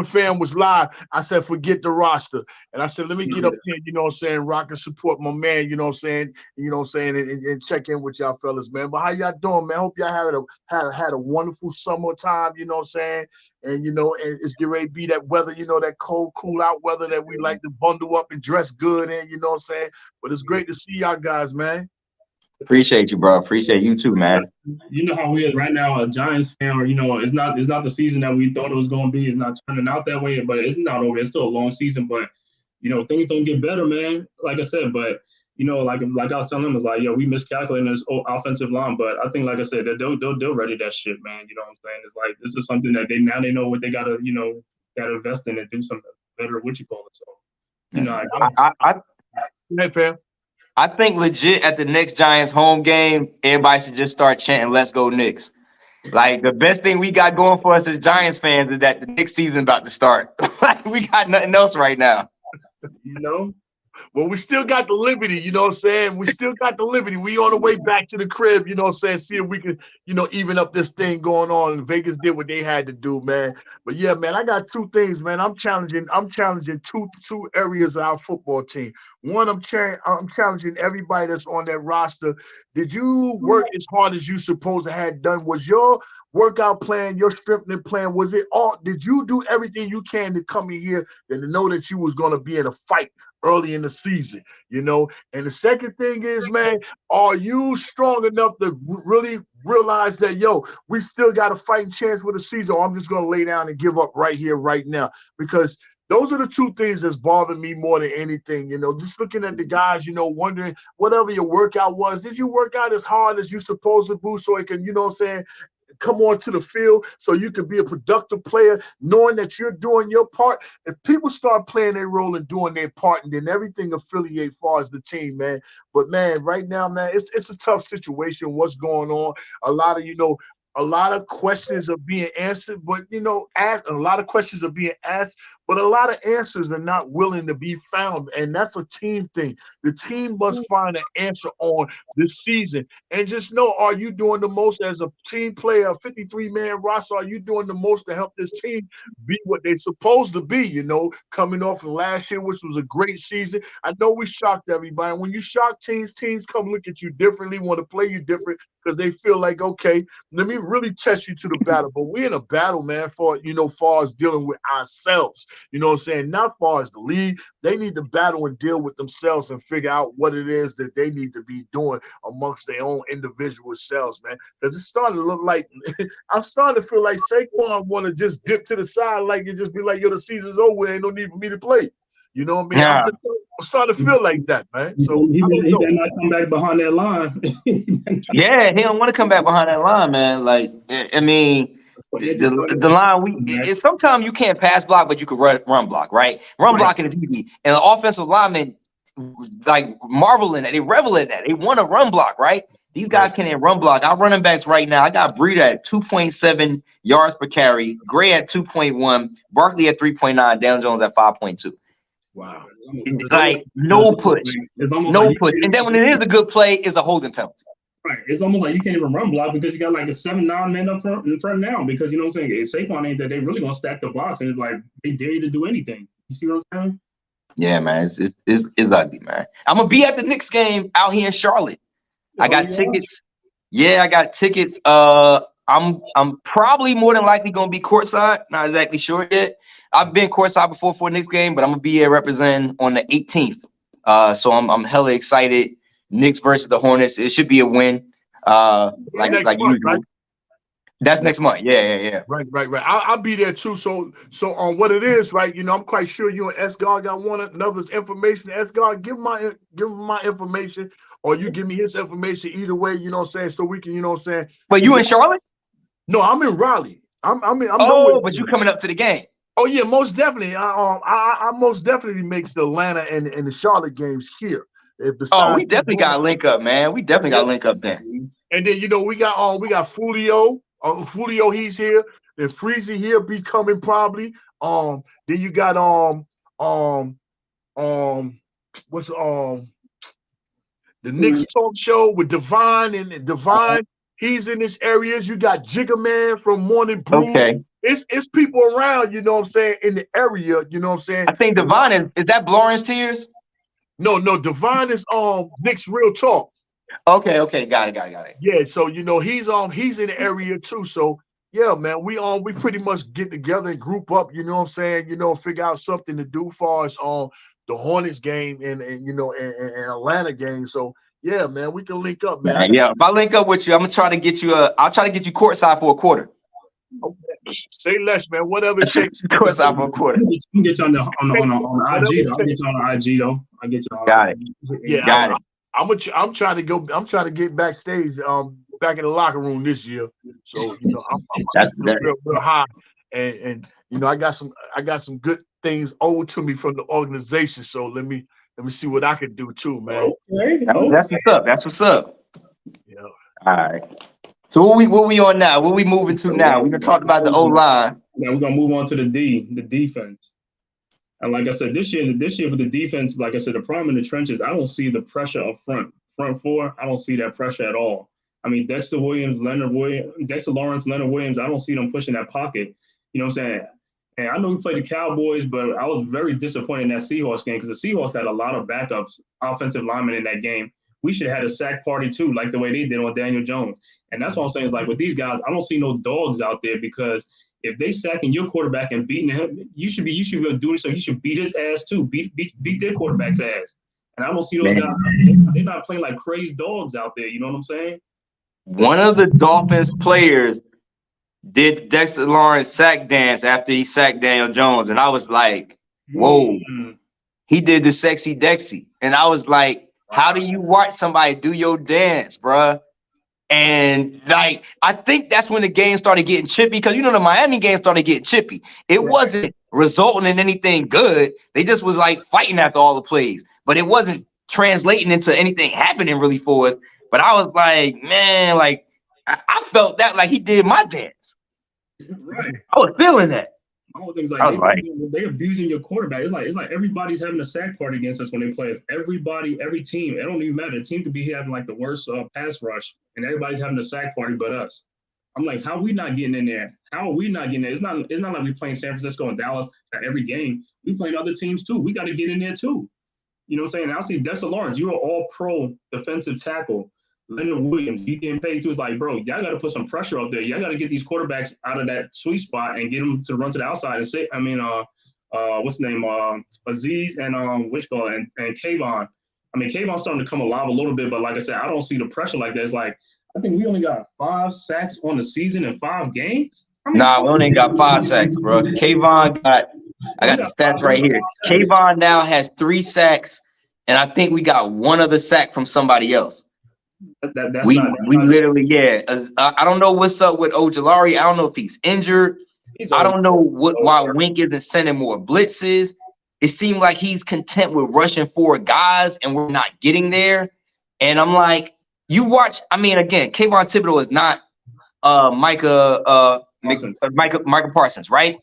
fam was live. I said, forget the roster. And I said, let me get up here, you know what I'm saying, rock and support my man, you know what I'm saying, and check in with y'all fellas, man. But how y'all doing, man? Hope y'all had a wonderful summertime. You know what I'm saying? And and it's getting ready to be that weather, that cold, cool out weather that we like to bundle up and dress good in, you know what I'm saying? But it's great to see y'all guys, man. Appreciate you, bro. Appreciate you too, man. You know how we is right now, a Giants fan, it's not the season that we thought it was gonna be. It's not turning out that way, but it's not over. It's still a long season, but things don't get better, man. Like I said, but like I was telling them, it's like, we miscalculating this offensive line, but I think, like I said, they'll ready that shit, man. You know what I'm saying? It's like this is something that they know what they gotta invest in and do something better what you call it. So, you know, Hey, fam. I think legit at the next Giants home game, everybody should just start chanting "Let's go Knicks." Like the best thing we got going for us as Giants fans is that the Knicks season about to start. Like we got nothing else right now. you know, Well, we still got the liberty, you know what I'm saying? We still got the liberty. We on the way back to the crib, you know what I'm saying? See if we can, you know, even up this thing going on. And Vegas did what they had to do, man. But yeah, man, I got two things, man. I'm challenging two areas of our football team. One, I'm challenging everybody that's on that roster. Did you work as hard as you supposed to have done? Was your workout plan, your strengthening plan, was it all? Did you do everything you can to come in here and to know that you was going to be in a fight early in the season, you know? And the second thing is, man, are you strong enough to really realize that, yo, we still got a fighting chance for the season, or I'm just going to lay down and give up right here, right now? Because those are the two things that's bothering me more than anything, you know, just looking at the guys, you know, wondering whatever your workout was, did you work out as hard as you supposed to do so it can, you know what I'm saying, come onto the field so you can be a productive player, knowing that you're doing your part. If people start playing their role and doing their part, and then everything affiliate far as the team, man. But man, right now, man, it's a tough situation. What's going on? A lot of questions are being answered, but a lot of questions are being asked, but a lot of answers are not willing to be found, and that's a team thing. The team must find an answer on this season, and just know: are you doing the most as a team player, a 53-man roster? Are you doing the most to help this team be what they're supposed to be? You know, coming off of last year, which was a great season. I know we shocked everybody. And when you shock teams come look at you differently, want to play you different because they feel like, okay, let me really test you to the battle. But we're in a battle, man, for far as dealing with ourselves. You know what I'm saying? Not far as the league. They need to battle and deal with themselves and figure out what it is that they need to be doing amongst their own individual selves, man. Because it's starting to look like I'm starting to feel like Saquon want to just dip to the side, like it just be like, yo, the season's over, ain't no need for me to play. You know what I mean? Yeah. I'm starting to feel like that, man. So he better not come back behind that line. Yeah, he don't want to come back behind that line, man. Like, I mean, the line sometimes you can't pass block, but you could run block, right? Run blocking is easy, and the offensive linemen like marvel in that, they revel in that. They want to run block, right? These guys can't run block. Our running backs right now, I got Breida at 2.7 yards per carry, Gray at 2.1, Barkley at 3.9, Daniel Jones at 5.2. Wow. Like no push. No push. And then when it is a good play, it's a holding penalty. Right. It's almost like you can't even run block because you got like a 7-9 man up front in front now. Because you know what I'm saying? If Saquon ain't that, they really gonna stack the box and it's like they dare you to do anything. You see what I'm saying? Yeah, man. It's ugly, man. I'm gonna be at the Knicks game out here in Charlotte. I got tickets. Yeah, I got tickets. I'm probably more than likely gonna be courtside. Not exactly sure yet. I've been courtside before for a Knicks game, but I'm gonna be here representing on the 18th. So I'm hella excited. Knicks versus the Hornets. It should be a win. Like usual. Right? That's next month. Yeah. Right. I'll be there too. So on what it is, right? I'm quite sure you and Esgar got one another's information. Esgar, give him my information, or you give me his information. Either way, you know what I'm saying. So we can, But you in Charlotte? No, I'm in Raleigh. I'm but you coming up to the game? Oh yeah, most definitely. I most definitely makes the Atlanta and the Charlotte games here. We definitely got to link up, man. We definitely got to link up there. And then we got Fulio. Fulio, he's here. Then Freezy here be coming probably. Then you got what's the Knicks talk show with Divine, and Divine, he's in this areas. You got Jigga Man from Morning Brew. Okay. It's people around, you know what I'm saying, in the area, you know what I'm saying. I think Divine is that Blowing Tears? No, Divine is Knicks Real Talk. Okay, got it. Yeah, so he's in the area too. So yeah, man, we pretty much get together and group up, you know what I'm saying, figure out something to do far as the Hornets game and Atlanta game. So yeah, man, we can link up, man. Yeah, if I link up with you, I'm gonna try to get you I'll try to get you courtside for a quarter. Okay. Say less, man. Whatever it takes. Courtside for a quarter. I'll get you on the IG. I'll get you on the IG though. I'll get you on. Got it. Yeah, got it. I'm trying to go. I'm trying to get backstage, back in the locker room this year. So I'm real high, and I got some good things owed to me from the organization. So let me see what I can do too, man. Okay. That's what's up. That's what's up. Yeah. All right. So what we on now? What we moving to now? We're gonna talk about the O-line. Now we're gonna move on to the defense. And like I said, this year for the defense, like I said, the problem in the trenches, I don't see the pressure up front four. I don't see that pressure at all. I mean, Dexter Lawrence, Leonard Williams, I don't see them pushing that pocket. You know what I'm saying? And I know we played the Cowboys, but I was very disappointed in that Seahawks game because the Seahawks had a lot of backups, offensive linemen in that game. We should have had a sack party too, like the way they did on Daniel Jones. And that's what I'm saying is like with these guys, I don't see no dogs out there because if they sacking your quarterback and beating him, you should be doing so. You should beat his ass too. Beat their quarterback's ass. And I don't see those guys. They're not playing like crazy dogs out there. You know what I'm saying? One of the Dolphins players did Dexter Lawrence sack dance after he sacked Daniel Jones, and I was like, "Whoa!" He did the sexy Dexy, and I was like, "How do you watch somebody do your dance, bruh?" And like, I think that's when the game started getting chippy because you know the Miami game started getting chippy. It wasn't resulting in anything good. They just was like fighting after all the plays, but it wasn't translating into anything happening really for us. But I was like, man, like I felt that like he did my dance. Right. I was feeling that. My whole thing's like they abusing your quarterback. It's like everybody's having a sack party against us when they play us. Everybody, every team. It don't even matter. The team could be having like the worst pass rush, and everybody's having a sack party but us. I'm like, how are we not getting in there? How are we not getting there? It's not like we playing San Francisco and Dallas at every game. We playing other teams too. We got to get in there too. You know what I'm saying? I see Dexter Lawrence. You're an all-pro defensive tackle. Leonard Williams, you getting paid too. It's like, bro, y'all got to put some pressure up there. Y'all got to get these quarterbacks out of that sweet spot and get them to run to the outside and say, what's the name? Aziz and and Kayvon. I mean, Kayvon's starting to come alive a little bit, but like I said, I don't see the pressure like that. It's like, I think we only got 5 sacks on the season in 5 games. Nah, we only got 5 sacks, bro. Kayvon I got the stats right here. Kayvon now has 3 sacks, and I think we got 1 other sack from somebody else. We literally, yeah. I don't know what's up with Ojulari. I don't know if he's injured. I don't know why Wink isn't sending more blitzes. It seemed like he's content with rushing 4 guys, and we're not getting there. And I'm like, you watch. I mean, again, Kayvon Thibodeau is not Micah Parsons, right?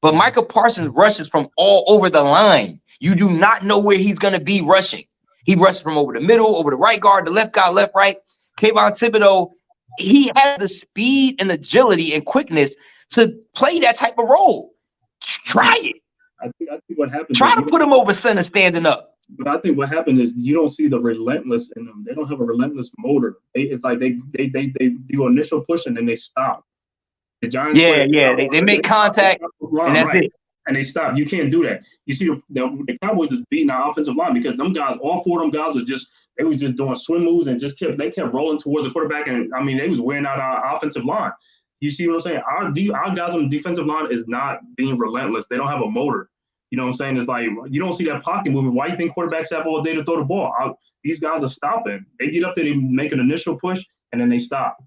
But Micah Parsons rushes from all over the line. You do not know where he's going to be rushing. He rushes from over the middle, over the right guard, the left guard, left, right. Kayvon Thibodeau, he has the speed and agility and quickness to play that type of role. Try it. I think what happens. Try to put him over center standing up. But I think what happened is you don't see the relentless in them. They don't have a relentless motor. It's like they do initial push and then they stop. The Giants, they make contact and that's it. And they stop. You can't do that. You see, the Cowboys is beating our offensive line because them guys, all 4 of them guys, they was just doing swim moves and they kept rolling towards the quarterback. And I mean, they was wearing out our offensive line. You see what I'm saying? Our guys on the defensive line is not being relentless. They don't have a motor. You know what I'm saying? It's like you don't see that pocket moving. Why do you think quarterbacks have all day to throw the ball? These guys are stopping. They get up there, they make an initial push, and then they stop.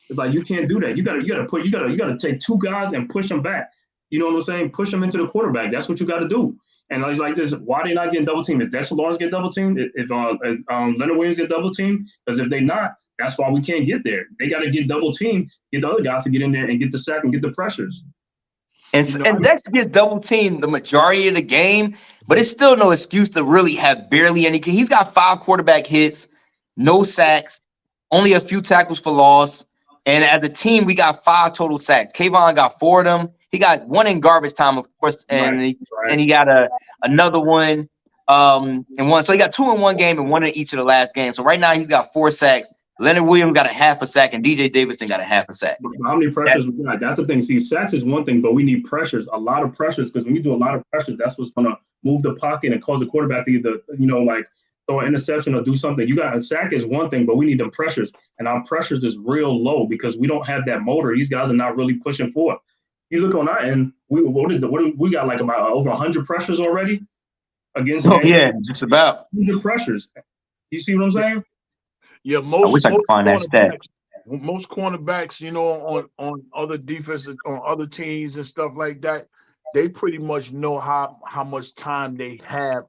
It's like you can't do that. You gotta take 2 guys and push them back. You know what I'm saying? Push them into the quarterback. That's what you got to do. And it's like this. Why they not getting double teamed? Is Dexter Lawrence get double teamed? If Leonard Williams get double teamed? Because if they not, that's why we can't get there. They got to get double teamed, get the other guys to get in there and get the sack and get the pressures. And Dexter gets double teamed the majority of the game, but it's still no excuse to really have barely any. He's got 5 quarterback hits, no sacks, only a few tackles for loss. And as a team, we got 5 total sacks. Kayvon got 4 of them. He got 1 in garbage time, of course, and he got another one and 1. So he got 2 in one game and 1 in each of the last games. So right now he's got 4 sacks. Leonard Williams got a half a sack, and DJ Davidson got a half a sack. How many pressures we got? That's the thing. See, sacks is one thing, but we need pressures, a lot of pressures, because when you do a lot of pressures, that's what's going to move the pocket and cause the quarterback to either, like throw an interception or do something. You got a sack is one thing, but we need them pressures, and our pressures is real low because we don't have that motor. These guys are not really pushing forth. You look on our end, we got like about over 100 pressures already against. Oh yeah, just about 100 pressures. You see what I'm saying? Yeah, I wish I could find that stat. Most cornerbacks, on other defenses, on other teams and stuff like that, they pretty much know how much time they have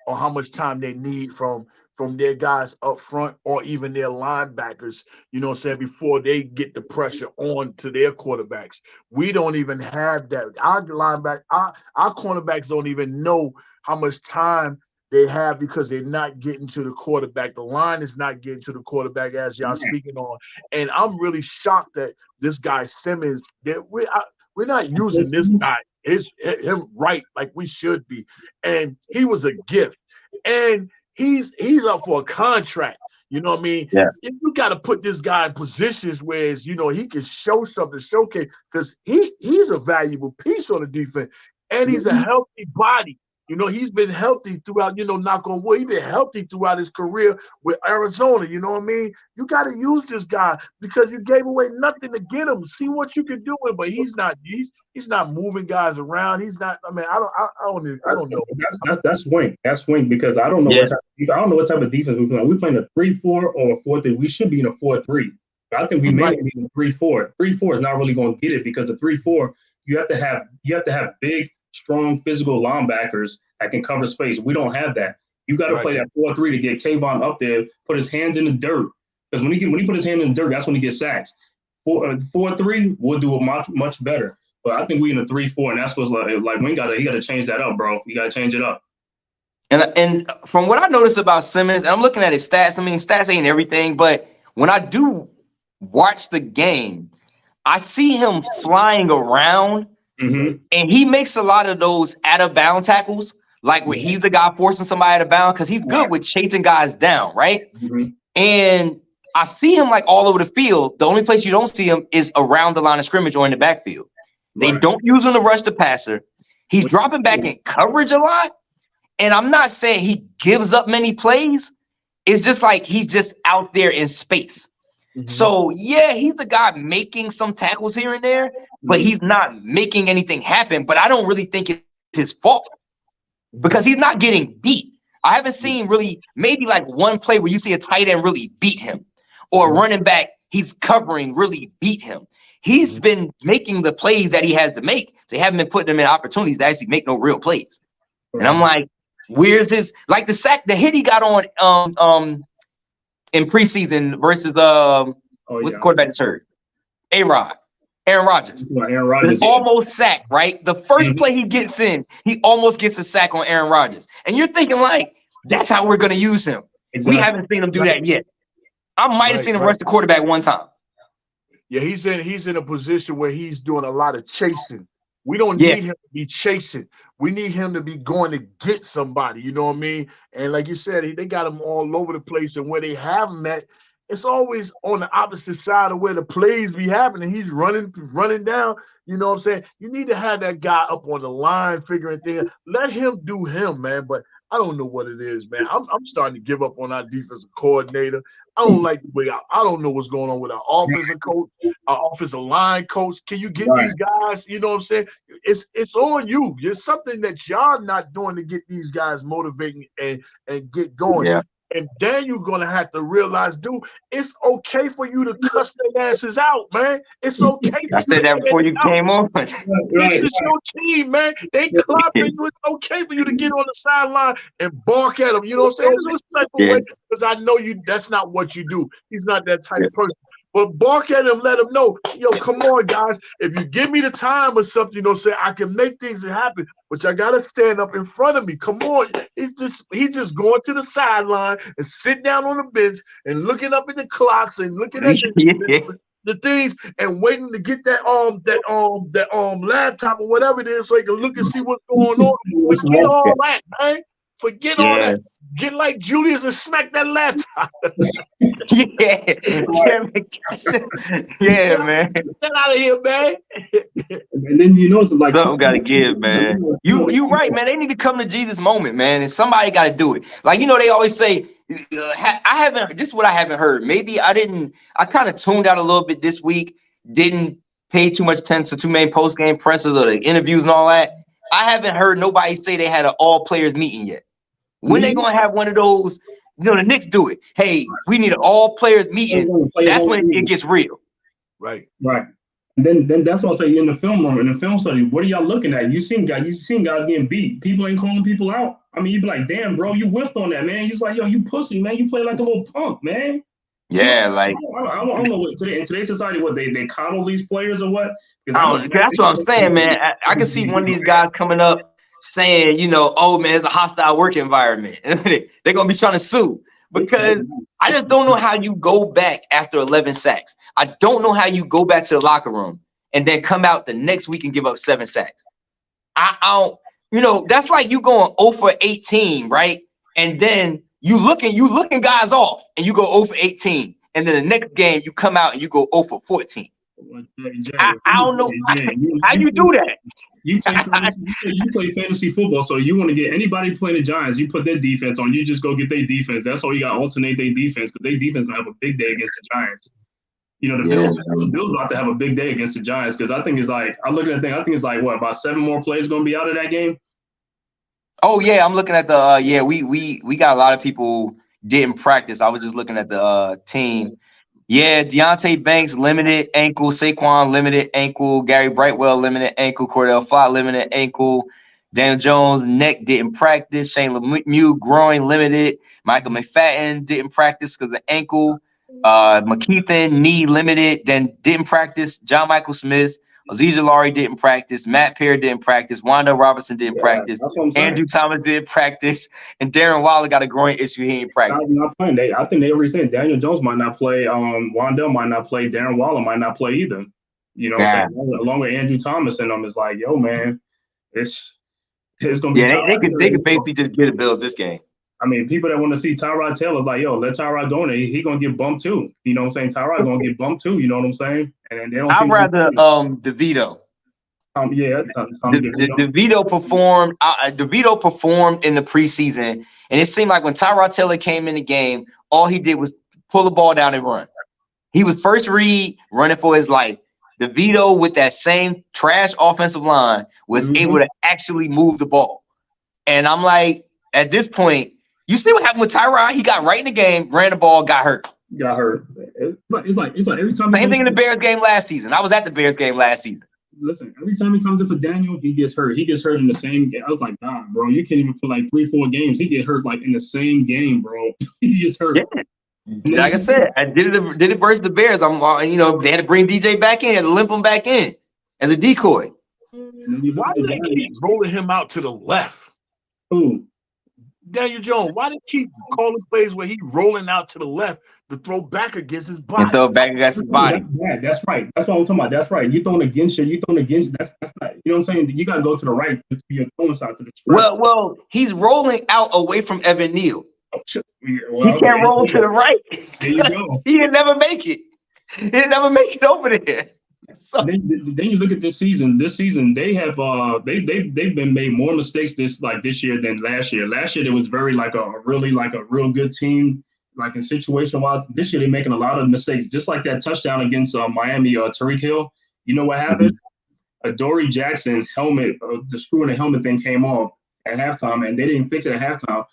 or how much time they need from their guys up front or even their linebackers, you know what I'm saying, before they get the pressure on to their quarterbacks. We don't even have that. Our cornerbacks don't even know how much time they have because they're not getting to the quarterback. The line is not getting to the quarterback as y'all speaking on. And I'm really shocked that this guy Simmons, that we're not using this guy, him right like we should be. And he was a gift. And he's up for a contract. You know what I mean? Yeah. You got to put this guy in positions where he can show something, showcase, because he's a valuable piece on the defense, and he's a healthy body. You know, he's been healthy throughout, knock on wood, he's been healthy throughout his career with Arizona. You know what I mean? You got to use this guy because you gave away nothing to get him. See what you can do with him, but he's not moving guys around. He's not. I mean, I don't know. That's swing. That's swing because I don't know what type of defense we're playing. We're playing a 3-4 or a 4-3. We should be in a 4-3. I think we may be in a 3-4. 3-4 is not really going to get it because the 3-4 you have to have big, strong physical linebackers that can cover space. We don't have that. You got to play that 4-3 to get Kayvon up there, put his hands in the dirt. Because when he put his hand in the dirt, that's when he gets sacks. 4-3 will do it much better. But I think we in a 3-4, and that's what's like he got to change that up, bro. You got to change it up. And from what I noticed about Simmons, and I'm looking at his stats. I mean, stats ain't everything, but when I do watch the game, I see him flying around. Mm-hmm. And he makes a lot of those out of bound tackles, like where he's the guy forcing somebody out of bound because he's good with chasing guys down, right? Mm-hmm. And I see him like all over the field. The only place you don't see him is around the line of scrimmage or in the backfield. They don't use him to rush the passer. He's dropping back in coverage a lot. And I'm not saying he gives up many plays. It's just like he's just out there in space. So, yeah, he's the guy making some tackles here and there, but he's not making anything happen. But I don't really think it's his fault because he's not getting beat. I haven't seen really maybe like one play where you see a tight end really beat him or a running back he's covering really beat him. He's been making the plays that he has to make. They haven't been putting him in opportunities to actually make no real plays. And I'm like, where's his – like the hit he got on in preseason versus what's the quarterback that's hurt? Aaron Rodgers. Aaron Rodgers almost sacked, right? The first play he gets in, he almost gets a sack on Aaron Rodgers. And you're thinking like, that's how we're going to use him. Exactly. We haven't seen him do that yet. I might have seen him rush the quarterback one time. Yeah, he's in a position where he's doing a lot of chasing. We don't need him to be chasing. We need him to be going to get somebody. You know what I mean? And like you said, they got him all over the place. And where they have him at, it's always on the opposite side of where the plays be happening. He's running down. You know what I'm saying? You need to have that guy up on the line figuring things. Let him do him, man. But I don't know what it is, man. I'm starting to give up on our defensive coordinator. I don't like the way I don't know what's going on with our offensive coach, our offensive line coach. Can you get these guys? You know what I'm saying? It's on you. It's something that y'all not doing to get these guys motivating and get going. Yeah. And then you're going to have to realize, dude, it's okay for you to cuss their asses out, man. It's okay. I said that before you came on. This is your team, man. They clapping you. It's okay for you to get on the sideline and bark at them. You know what I'm saying? It's a respectful way because I know that's not what you do. He's not that type of person. But bark at him, let him know, yo, come on, guys. If you give me the time or something, you know, say I can make things happen, but I gotta stand up in front of me. Come on. He's just going to the sideline and sit down on the bench and looking up at the clocks and looking at the things and waiting to get that laptop or whatever it is so he can look and see what's going on. Forget all that, man. Forget all that. Get like Julius and smack that laptop. Man. Get out of here, man. And then it's like something got to give, man. You right, man. They need to come to Jesus moment, man, and somebody got to do it. Like they always say, this is what I haven't heard. Maybe I kind of tuned out a little bit this week. Didn't pay too much attention to too many post game pressers or the interviews and all that. I haven't heard nobody say they had an all players meeting yet. When they gonna have one of those? The Knicks do it. Hey, we need an all players meeting. That's when it gets real. Right. Then that's what I say in the film room, in the film study. What are y'all looking at? You seen guys getting beat. People ain't calling people out. I mean, you be like, damn, bro, you whiffed on that, man. You like, yo, you pussy, man. You play like a little punk, man. Yeah, like I don't know what today in today's society what they coddle these players or what. that's what I'm saying, man. I can see one of these guys coming up saying, oh man, it's a hostile work environment. They're gonna be trying to sue because I just don't know how you go back after 11 sacks. I don't know how you go back to the locker room and then come out the next week and give up 7 sacks. I don't, that's like you going 0 for 18, right? And then you looking guys off and you go 0 for 18. And then the next game you come out and you go 0 for 14. I don't know how you do that. You play fantasy football, so you want to get anybody playing the Giants, you put their defense on, you just go get their defense. That's all you got to alternate their defense because their defense gonna have a big day against the Giants. The Bills about to have a big day against the Giants because I think it's like I'm looking at the thing. I think it's like what about 7 more players gonna be out of that game. Oh yeah, I'm looking at the we got a lot of people didn't practice. I was just looking at the team. Yeah, Deontay Banks limited ankle, Saquon limited ankle, Gary Brightwell limited ankle, Cordell Flott limited ankle, Daniel Jones neck didn't practice, Shane Lemieux groin limited, Michael McFadden didn't practice because of ankle, McKeithen knee limited, then didn't practice, John Michael Smith, Aziz Laurie didn't practice, Matt Peart didn't practice, Wanda Robinson didn't practice, Andrew Thomas didn't practice, and Darren Waller got a groin issue. He ain't practice. Not playing. I think they already said Daniel Jones might not play. Wandell might not play. Darren Waller might not play either. Along with Andrew Thomas and them, it's like, yo, man, it's gonna be. Yeah, they could basically just get a Bills this game. I mean, people that want to see Tyrod Taylor's like, yo, let Tyrod go in there. He gonna get bumped too. You know what I'm saying? Tyrod gonna get bumped too. You know what I'm saying? And they don't. I'd rather DeVito. DeVito performed. DeVito performed in the preseason, and it seemed like when Tyrod Taylor came in the game, all he did was pull the ball down and run. He was first read running for his life. DeVito with that same trash offensive line was able to actually move the ball, and I'm like, at this point. You see what happened with Tyrod? He got right in the game, ran the ball, got hurt. It's like every time. Same thing in the Bears game last season. I was at the Bears game last season. Listen, every time he comes in for Daniel, he gets hurt. He gets hurt in the same game. I was like, nah, bro, you can't even put like 3-4 games. He get hurt like in the same game, bro. He gets hurt. Yeah. Like I said, I did it versus the Bears. They had to bring DJ back in, had to limp him back in as a decoy. Why did they keep rolling him out to the left? Who? Daniel Jones, why they keep calling plays where he rolling out to the left to throw back against his body? Throw back against his body. That's right. That's what I'm talking about. That's right. You throwing against you. That's not. You know what I'm saying? You got to go to the right. You're throwing side to the straight. Well, he's rolling out away from Evan Neal. He can't roll to the right. There you go. He didn't never make it. He didn't never make it over there. So. Then you look at this season. This season they have they've been made more mistakes this year than last year. Last year it was very like a real good team, like in situation wise. This year they're making a lot of mistakes. Just like that touchdown against Miami, Tariq Hill. You know what happened? A Dory Jackson helmet, the screw in the helmet thing came off at halftime, and they didn't fix it at halftime.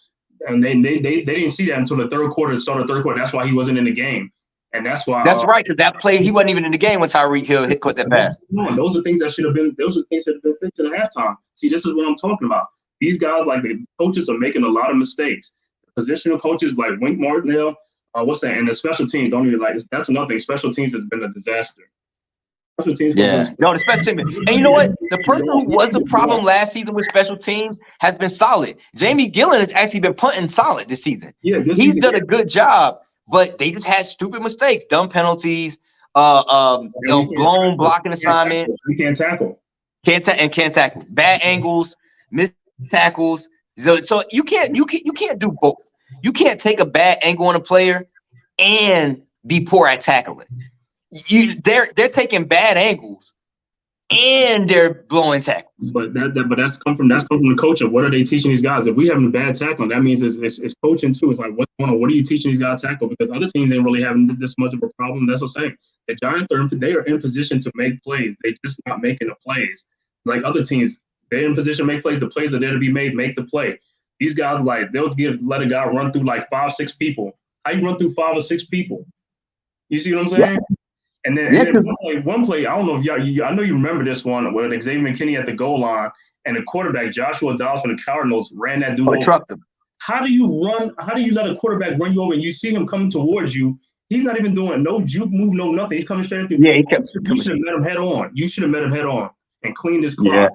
And they didn't see that until the third quarter. That's why he wasn't in the game. And that's why. That's right, because that play, he wasn't even in the game when Tyreek Hill caught that pass. No, those are things that should have been. Those are things that have been fixed at halftime. See, this is what I'm talking about. These guys, like the coaches, are making a lot of mistakes. Positional coaches like Wink Martindale, what's that? And the special teams don't even like. That's another thing. Special teams has been a disaster. Special teams. The special teams. And you know what? The person who was the problem last season with special teams has been solid. Jamie Gillen has actually been punting solid this season. Yeah, he's done a good job. But they just had stupid mistakes, dumb penalties, blown blocking assignments. We can't tackle. Can't tackle. Bad angles, missed tackles. So you can't do both. You can't take a bad angle on a player and be poor at tackling. They're taking bad angles and they're blowing tackles. But that's come from the coaching. What are they teaching these guys? If we having a bad tackling, that means it's coaching too. It's like what's going on? What are you teaching these guys to tackle? Because other teams ain't really having this much of a problem. That's what I'm saying. The Giants are in position to make plays. They're just not making the plays. Like other teams, they're in position to make plays. The plays are there to be made. Make the play. These guys they'll let a guy run through like 5-6 people. How you run through 5 or 6 people? You see what I'm saying? And then one play, I don't know if I know you remember this one where Xavier McKinney at the goal line and the quarterback Joshua Dobbs from the Cardinals ran that dude over. Trucked him. How do you let a quarterback run you over and you see him coming towards you? He's not even doing no juke move, no nothing. He's coming straight through. Yeah, you should have met him head on. You should have met him head on and cleaned his clock.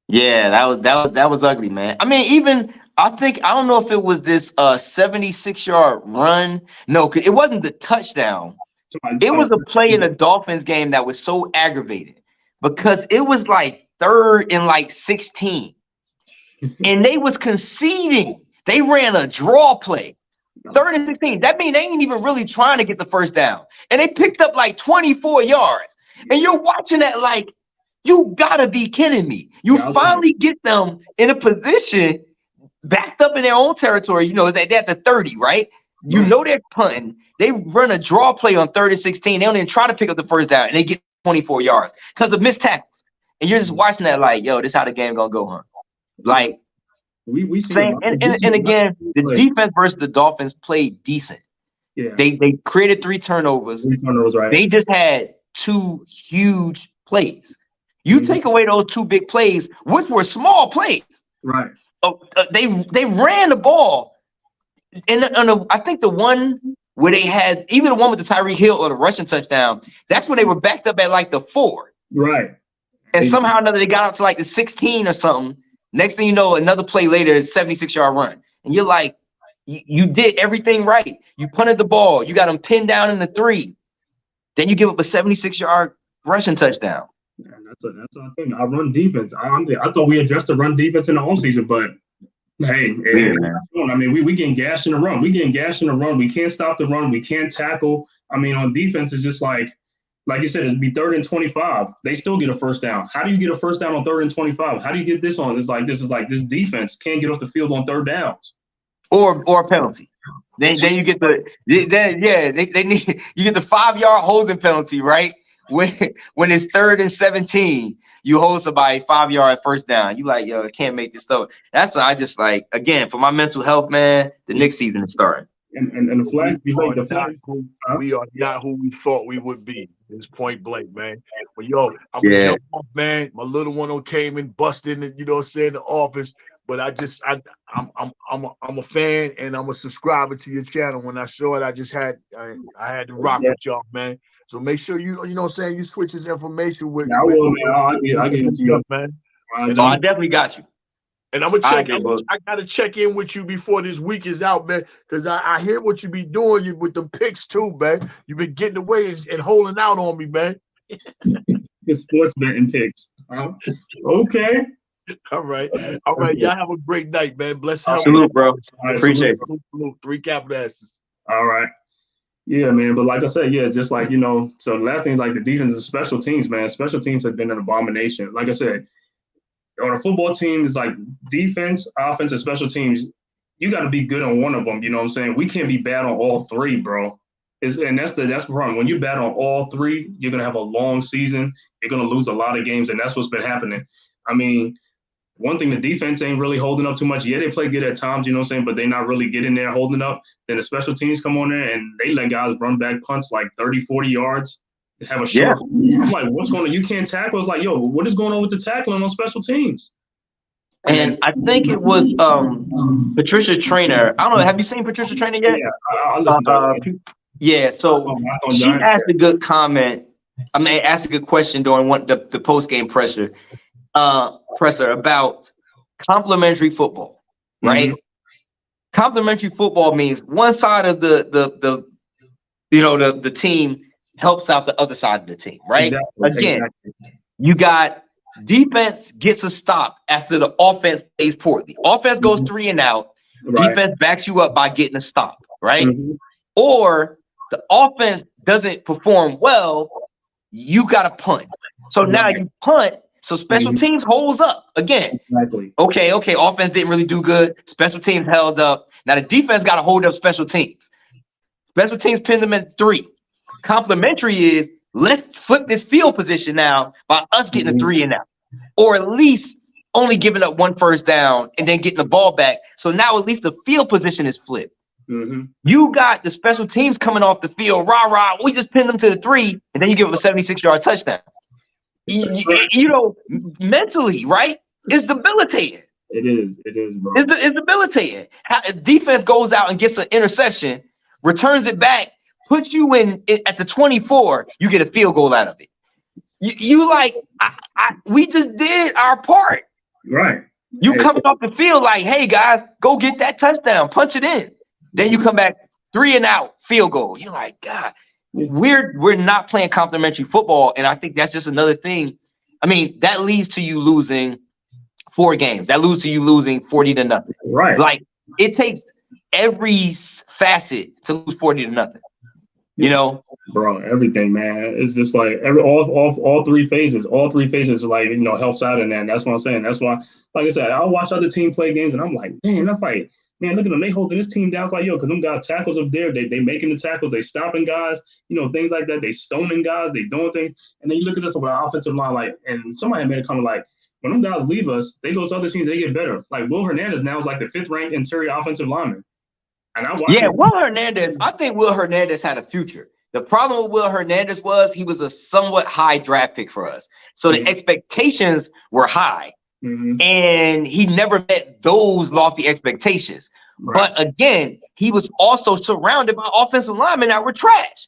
Yeah, that was ugly, man. I mean, even I don't know if it was this 76-yard run. No, it wasn't the touchdown. It was a play in the Dolphins game that was so aggravating because it was like 3rd and like 16. And they was conceding. They ran a draw play. 3rd and 16. That means they ain't even really trying to get the first down. And they picked up like 24 yards. And you're watching that like, you gotta be kidding me. You finally get them in a position backed up in their own territory. You know, they're at the 30, right? You know they're punting. They run a draw play on 3rd and 16. They don't even try to pick up the first down, and they get 24 yards because of missed tackles. And you're just watching that like, yo, this is how the game gonna go, huh? Like, we same, and again, the defense versus the Dolphins played decent. Yeah, they created 3 turnovers. 3 turnovers, right? They just had 2 huge plays. You take away those 2 big plays, which were small plays, right? They ran the ball, and I think the one where they had either the one with the Tyreek Hill or the rushing touchdown, that's when they were backed up at like the 4, right? And somehow or another they got out to like the 16 or something. Next thing you know, another play later is 76-yard run, and you're like, you did everything right. You punted the ball, you got them pinned down in the 3, then you give up a 76-yard rushing touchdown. That's our thing. Our run defense. I thought we addressed the run defense in the offseason, but hey, I mean, we getting gashed in the run. We getting gashed in the run. We can't stop the run. We can't tackle. I mean, on defense, it's just like you said, it'd be 3rd and 25. They still get a first down. How do you get a first down on 3rd and 25? How do you get this on? It's like this defense can't get off the field on 3rd downs. Or a penalty. Then you get they need you get the 5-yard holding penalty, right? When it's 3rd and 17, you hold somebody 5-yard first down. You like, yo, I can't make this stuff. That's why I just like, again, for my mental health, man, the next season is starting. And the flags be like the flag. We are not who we thought we would be. It's point blank, man. But yo, I'm gonna jump off, man. My little one came and busted in, the office. But I'm a fan and I'm a subscriber to your channel. When I saw it, I had to rock with y'all, man. So make sure you switch his information with. I will, man. I'll get it to you, man. I definitely got you. And I'm gonna check. I gotta check in with you before this week is out, man, because I hear what you be doing with the picks too, man. You've been getting away and holding out on me, man. The sports betting picks. Okay. All right. Y'all have a great night, man. Bless you. Salute, bro. Appreciate it. Salute. 3 capital S's. All right. Yeah, man. But like I said, just like, so the last thing is like the defense and special teams, man. Special teams have been an abomination. Like I said, on a football team, it's like defense, offense, and special teams. You got to be good on one of them. You know what I'm saying? We can't be bad on all 3, bro. And that's the problem. When you're bad on all 3, you're going to have a long season. You're going to lose a lot of games, and that's what's been happening. I mean, one thing, the defense ain't really holding up too much. Yeah, they play good at times, you know what I'm saying, but they're not really getting there holding up. Then the special teams come on there, and they let guys run back punts like 30, 40 yards, have a short. Yeah. I'm like, what's going on? You can't tackle? It's like, yo, what is going on with the tackling on special teams? And I think it was Patricia Traynor. I don't know. Have you seen Patricia Traynor yet? Yeah, I listened to yeah, so she asked a good comment. I mean, asked a good question during the post-game presser about complimentary football, right? Mm-hmm. Complimentary football means one side of the team helps out the other side of the team, right? Exactly. You got defense gets a stop after the offense plays poorly. Offense goes 3 and out. Right. Defense backs you up by getting a stop, right? Mm-hmm. Or the offense doesn't perform well, you got to punt. So now you punt. So special teams holds up again. Exactly. Okay. Offense didn't really do good. Special teams held up. Now the defense got to hold up special teams. Special teams pinned them in 3. Complimentary is let's flip this field position now by us getting a 3 and out, or at least only giving up 1 first down and then getting the ball back. So now at least the field position is flipped. You got the special teams coming off the field, rah, we just pinned them to the 3, and then you give them a 76-yard touchdown. You know, mentally, right? It's debilitating. It is, bro. It's debilitating. Defense goes out and gets an interception, returns it back, puts you in at the 24, you get a field goal out of it. You like, we just did our part. Right. You coming off the field like, hey, guys, go get that touchdown, punch it in. Then you come back 3 and out, field goal. You're like, God, we're not playing complimentary football, and I think that's just another thing. I mean, that leads to you losing 4 games. That leads to you losing 40-0. Right. Like, it takes every facet to lose 40-0. You know, bro, everything, man. It's just like all 3 phases. All 3 phases, like, you know, helps out in that. And that's what I'm saying. That's why, like I said, I'll watch other team play games, and I'm like, man, that's like, man, look at them. They holding this team down. It's like, yo, because them guys tackles up there. They making the tackles. They stopping guys. You know, things like that. They stoning guys. They doing things. And then you look at us with our offensive line, like, and somebody made a comment like, when them guys leave us, they go to other teams. They get better. Like Will Hernandez now is like the 5th ranked interior offensive lineman. And I watched Will Hernandez. I think Will Hernandez had a future. The problem with Will Hernandez was he was a somewhat high draft pick for us. So the expectations were high. And he never met those lofty expectations. Right. But again, he was also surrounded by offensive linemen that were trash.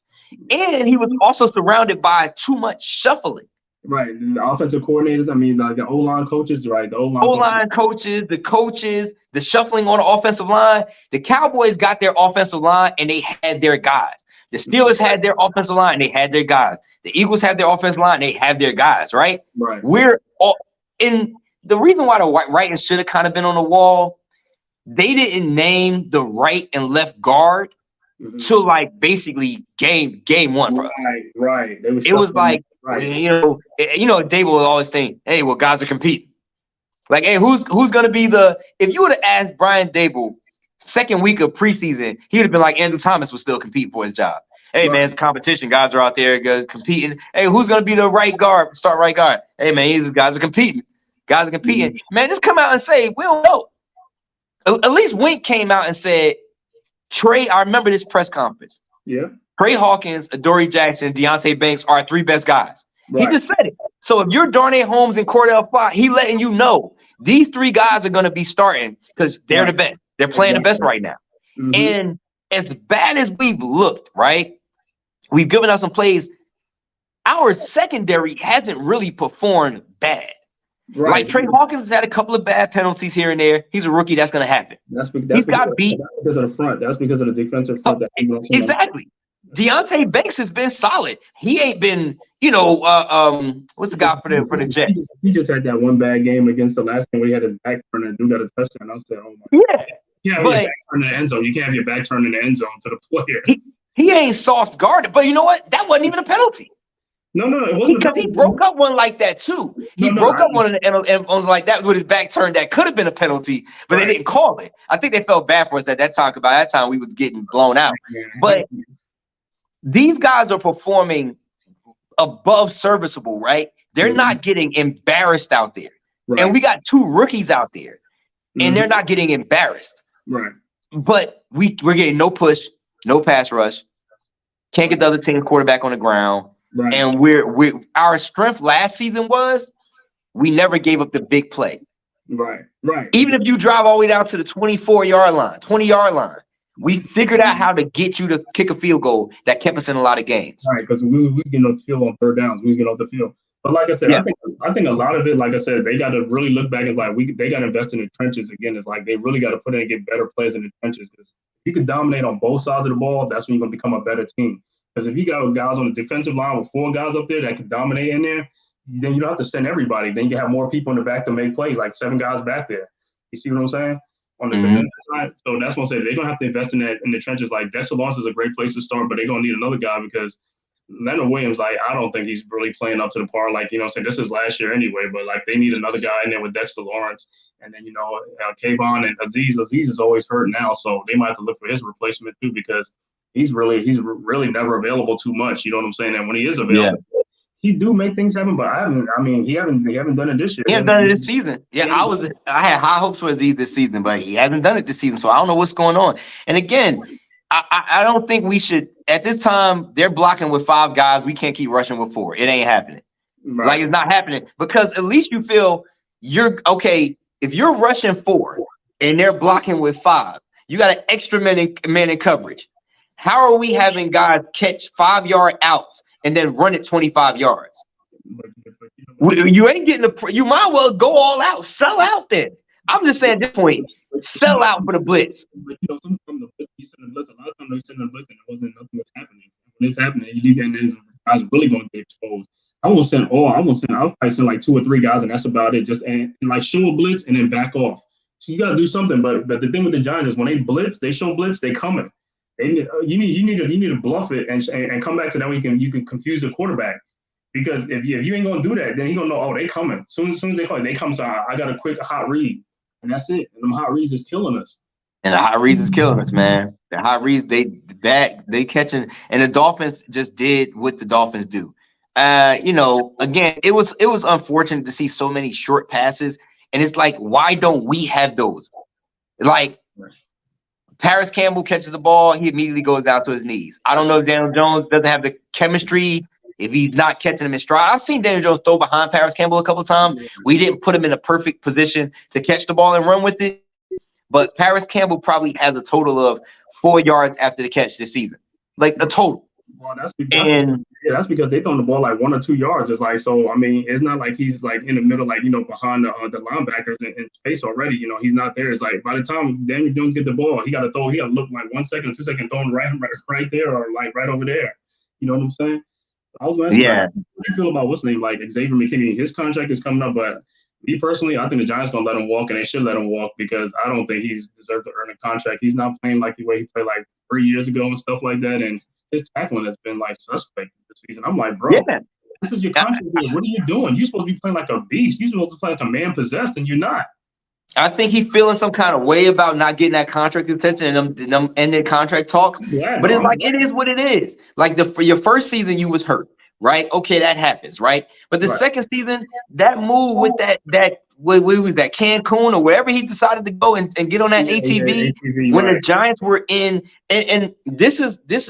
And he was also surrounded by too much shuffling. Right. The offensive coordinators, I mean, like the O-line coaches, right? The O-line coaches, the coaches, the shuffling on the offensive line. The Cowboys got their offensive line and they had their guys. The Steelers had their offensive line and they had their guys. The Eagles had their offensive line and they had their guys, right? Right. We're all in. The reason why the writing should have kind of been on the wall, they didn't name the right and left guard till like basically game 1 for us. Right. It was like, you know, Daboll would always think, hey, well, guys are competing. Like, hey, who's gonna be if you would have asked Brian Daboll 2nd week of preseason, he would have been like Andrew Thomas was still competing for his job. Hey, man, it's a competition. Guys are out there, guys competing. Hey, who's gonna be the right guard? Start right guard. Hey, man, these guys are competing. Guys are competing. Man, just come out and say, we don't know. At least Wink came out and said, Trey, I remember this press conference. Yeah. Trey Hawkins, Adoree Jackson, Deontay Banks are our 3 best guys. Right. He just said it. So if you're Darnay Holmes and Cordell Flott, he letting you know these 3 guys are going to be starting because they're the best. They're playing the best right now. And as bad as we've looked, right, we've given us some plays. Our secondary hasn't really performed bad. Right. Like Trey Hawkins has had a couple of bad penalties here and there. He's a rookie. That's going to happen. That's got beat. That's because of the front. That's because of the defensive front. Exactly. Deontay Banks has been solid. He ain't been, you know, what's the guy for the Jets? He just had that one bad game against the last game where he had his back turned and dude got a touchdown. I said, oh my God. Yeah, your back turned in the end zone. You can't have your back turned in the end zone to the player. He ain't sauce guarded, but you know what? That wasn't even a penalty. No, it wasn't because he broke up one like that too. He broke up one and was like that with his back turned. That could have been a penalty, but they didn't call it. I think they felt bad for us at that time because by that time we was getting blown out. But these guys are performing above serviceable, right? They're not getting embarrassed out there, and we got 2 rookies out there, and they're not getting embarrassed. Right. But we're getting no push, no pass rush. Can't get the other team quarterback on the ground. Right. And our strength last season was we never gave up the big play. Right. Even if you drive all the way down to the 24-yard line, 20-yard line, we figured out how to get you to kick a field goal that kept us in a lot of games. Right, because we was getting off the field on 3rd downs. We was getting off the field. But like I said, I think a lot of it, like I said, they got to really look back. It's like they got to invest in the trenches again. It's like they really got to put in and get better players in the trenches. Because if you can dominate on both sides of the ball, that's when you're going to become a better team. Because if you got guys on the defensive line with 4 guys up there that can dominate in there, then you don't have to send everybody. Then you have more people in the back to make plays, like 7 guys back there. You see what I'm saying? On the defensive side. So that's what I'm saying. They're going to have to invest in that in the trenches. Like Dexter Lawrence is a great place to start, but they're going to need another guy because Leonard Williams, like, I don't think he's really playing up to the par. Like, you know what I'm saying? This is last year anyway, but like they need another guy in there with Dexter Lawrence. And then, you know, Kayvon and Aziz. Aziz is always hurt now, so they might have to look for his replacement too because he's really never available too much. You know what I'm saying? And when he is available, he do make things happen, but he haven't done it this year. He hasn't done it this season. Yeah, I had high hopes for Aziz this season, but he hasn't done it this season. So I don't know what's going on. And again, I don't think we should at this time. They're blocking with 5 guys. We can't keep rushing with 4. It ain't happening. Right. Like it's not happening because at least you feel you're okay. If you're rushing 4 and they're blocking with 5, you got an extra man in coverage. How are we having guys catch 5-yard outs and then run it 25 yards? You ain't getting you might well go all out, sell out then. I'm just saying at this point, sell out for the blitz. But sometimes the blitz, you send the blitz. A lot of times they send the blitz and nothing was happening. When it's happening, you leave that and then guys really gonna get exposed. I'll probably send like 2 or 3 guys, and that's about it. Just and like show a blitz and then back off. So you gotta do something. But the thing with the Giants is when they blitz, they show blitz, they coming. You need to bluff it and come back to that way you can confuse the quarterback. Because if you ain't gonna do that, then he gonna know, oh, they coming. Soon as they call, they come. So I got a quick hot read, and that's it. And them hot reads is killing us. And the hot reads is killing us, man. The hot reads, they catching, and the Dolphins just did what the Dolphins do. Again, it was unfortunate to see so many short passes, and it's like, why don't we have those? Like Paris Campbell catches the ball, he immediately goes down to his knees. I don't know if Daniel Jones doesn't have the chemistry. If he's not catching him in stride, I've seen Daniel Jones throw behind Paris Campbell a couple of times. We didn't put him in a perfect position to catch the ball and run with it. But Paris Campbell probably has a total of 4 yards after the catch this season, like a total. Well, that's because they throw the ball like 1 or 2 yards. It's like, so I mean, it's not like he's like in the middle, like behind the linebackers in space already. He's not there. It's like by the time Daniel Jones get the ball, he got to look like 1 second, 2 seconds, throwing right there or like right over there. You know what I'm saying? I was going to ask what do you feel about what's the name? Like Xavier McKinney, his contract is coming up, but me personally, I think the Giants going to let him walk, and they should let him walk because I don't think he's deserved to earn a contract. He's not playing like the way he played like 3 years ago and stuff like that, and his tackling has been like suspect this season. I'm like, bro, this is your contract. What are you doing? You're supposed to be playing like a beast. You're supposed to play like a man possessed, and you're not. I think he's feeling some kind of way about not getting that contract extension and them ending contract talks. Yeah, but it's like it is what it is. Like for your first season, you was hurt, right? Okay, that happens, right? But the second season, that move with that what was that Cancun or wherever he decided to go and get on that ATV when the Giants were in and this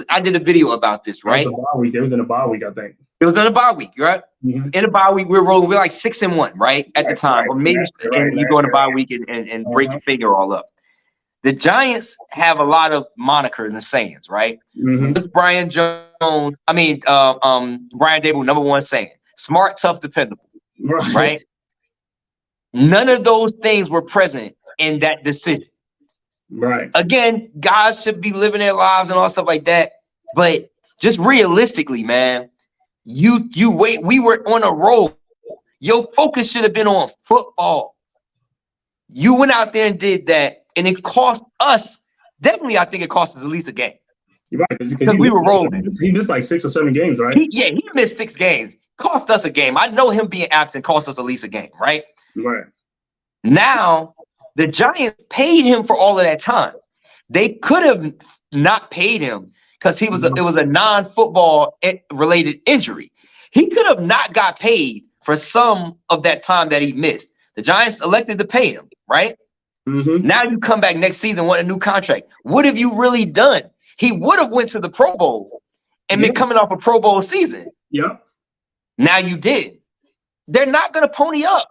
I did a video about this, right? It was in a bye week, I think. It was in a bye week, right? Mm-hmm. In a bye week, we're rolling. We're like 6-1, right? At the time. Or maybe you go in a bye week and break your finger all up. The Giants have a lot of monikers and sayings, right? Mm-hmm. This Brian Daboll, #1 saying. Smart, tough, dependable. Right? None of those things were present in that decision. Right. Again, guys should be living their lives and all stuff like that. But just realistically, man, you wait. We were on a roll. Your focus should have been on football. You went out there and did that, and it cost us. Definitely, I think it cost us at least a game. You're right, because we were rolling. He missed like 6 or 7 games, right? He missed 6 games. Cost us a game. I know him being absent cost us at least a game, right? Right. Now, the Giants paid him for all of that time. They could have not paid him because it was a non-football related injury. He could have not got paid for some of that time that he missed. The Giants elected to pay him, right? Mm-hmm. Now you come back next season, want a new contract. What have you really done? He would have went to the Pro Bowl and been coming off a Pro Bowl season. Yeah. Now you did. They're not going to pony up.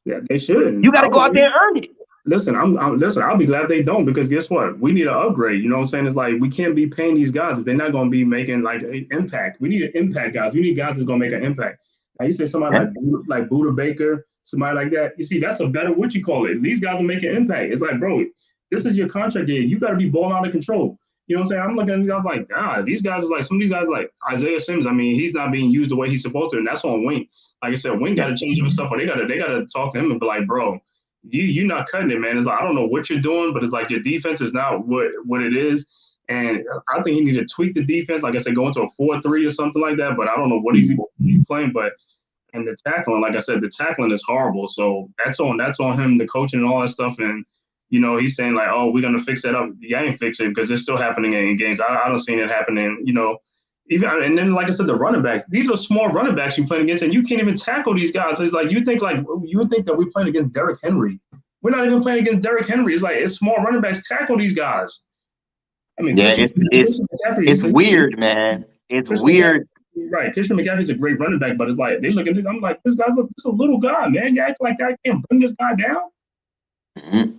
Yeah, they shouldn't. You got to go out there and earn it. Listen, I'll be glad they don't because guess what? We need an upgrade. You know what I'm saying? It's like we can't be paying these guys if they're not going to be making like an impact. We need an impact, guys. We need guys that's going to make an impact. Now you say somebody like Buda Baker, somebody like that. You see, that's a better These guys are making an impact. It's like, bro, this is your contract year. You got to be balling out of control. You know what I'm saying? I'm looking at these guys like, God, these guys is like some of these guys like Isaiah Simmons. I mean, he's not being used the way he's supposed to, and that's on Wink. Like I said, Wink got to change his stuff, or they got to talk to him and be like, bro, you're not cutting it, man. It's like I don't know what you're doing, but it's like your defense is not what it is. And I think he need to tweak the defense. Like I said, go into a 4-3 or something like that. But I don't know what he's playing. But and the tackling, like I said, the tackling is horrible. So that's on him, the coaching and all that stuff. And he's saying like, oh, we're gonna fix that up. Yeah, I ain't fix it because it's still happening in games. I don't see it happening. And then, like I said, the running backs. These are small running backs you playing against, and you can't even tackle these guys. It's like you think that we're playing against Derrick Henry. We're not even playing against Derrick Henry. It's like it's small running backs tackle these guys. I mean, yeah, it's weird, man. It's weird. Right, Christian McCaffrey's a great running back, but it's like they look at this. I'm like, this guy's a little guy, man. You act like I can't bring this guy down. Mm-hmm.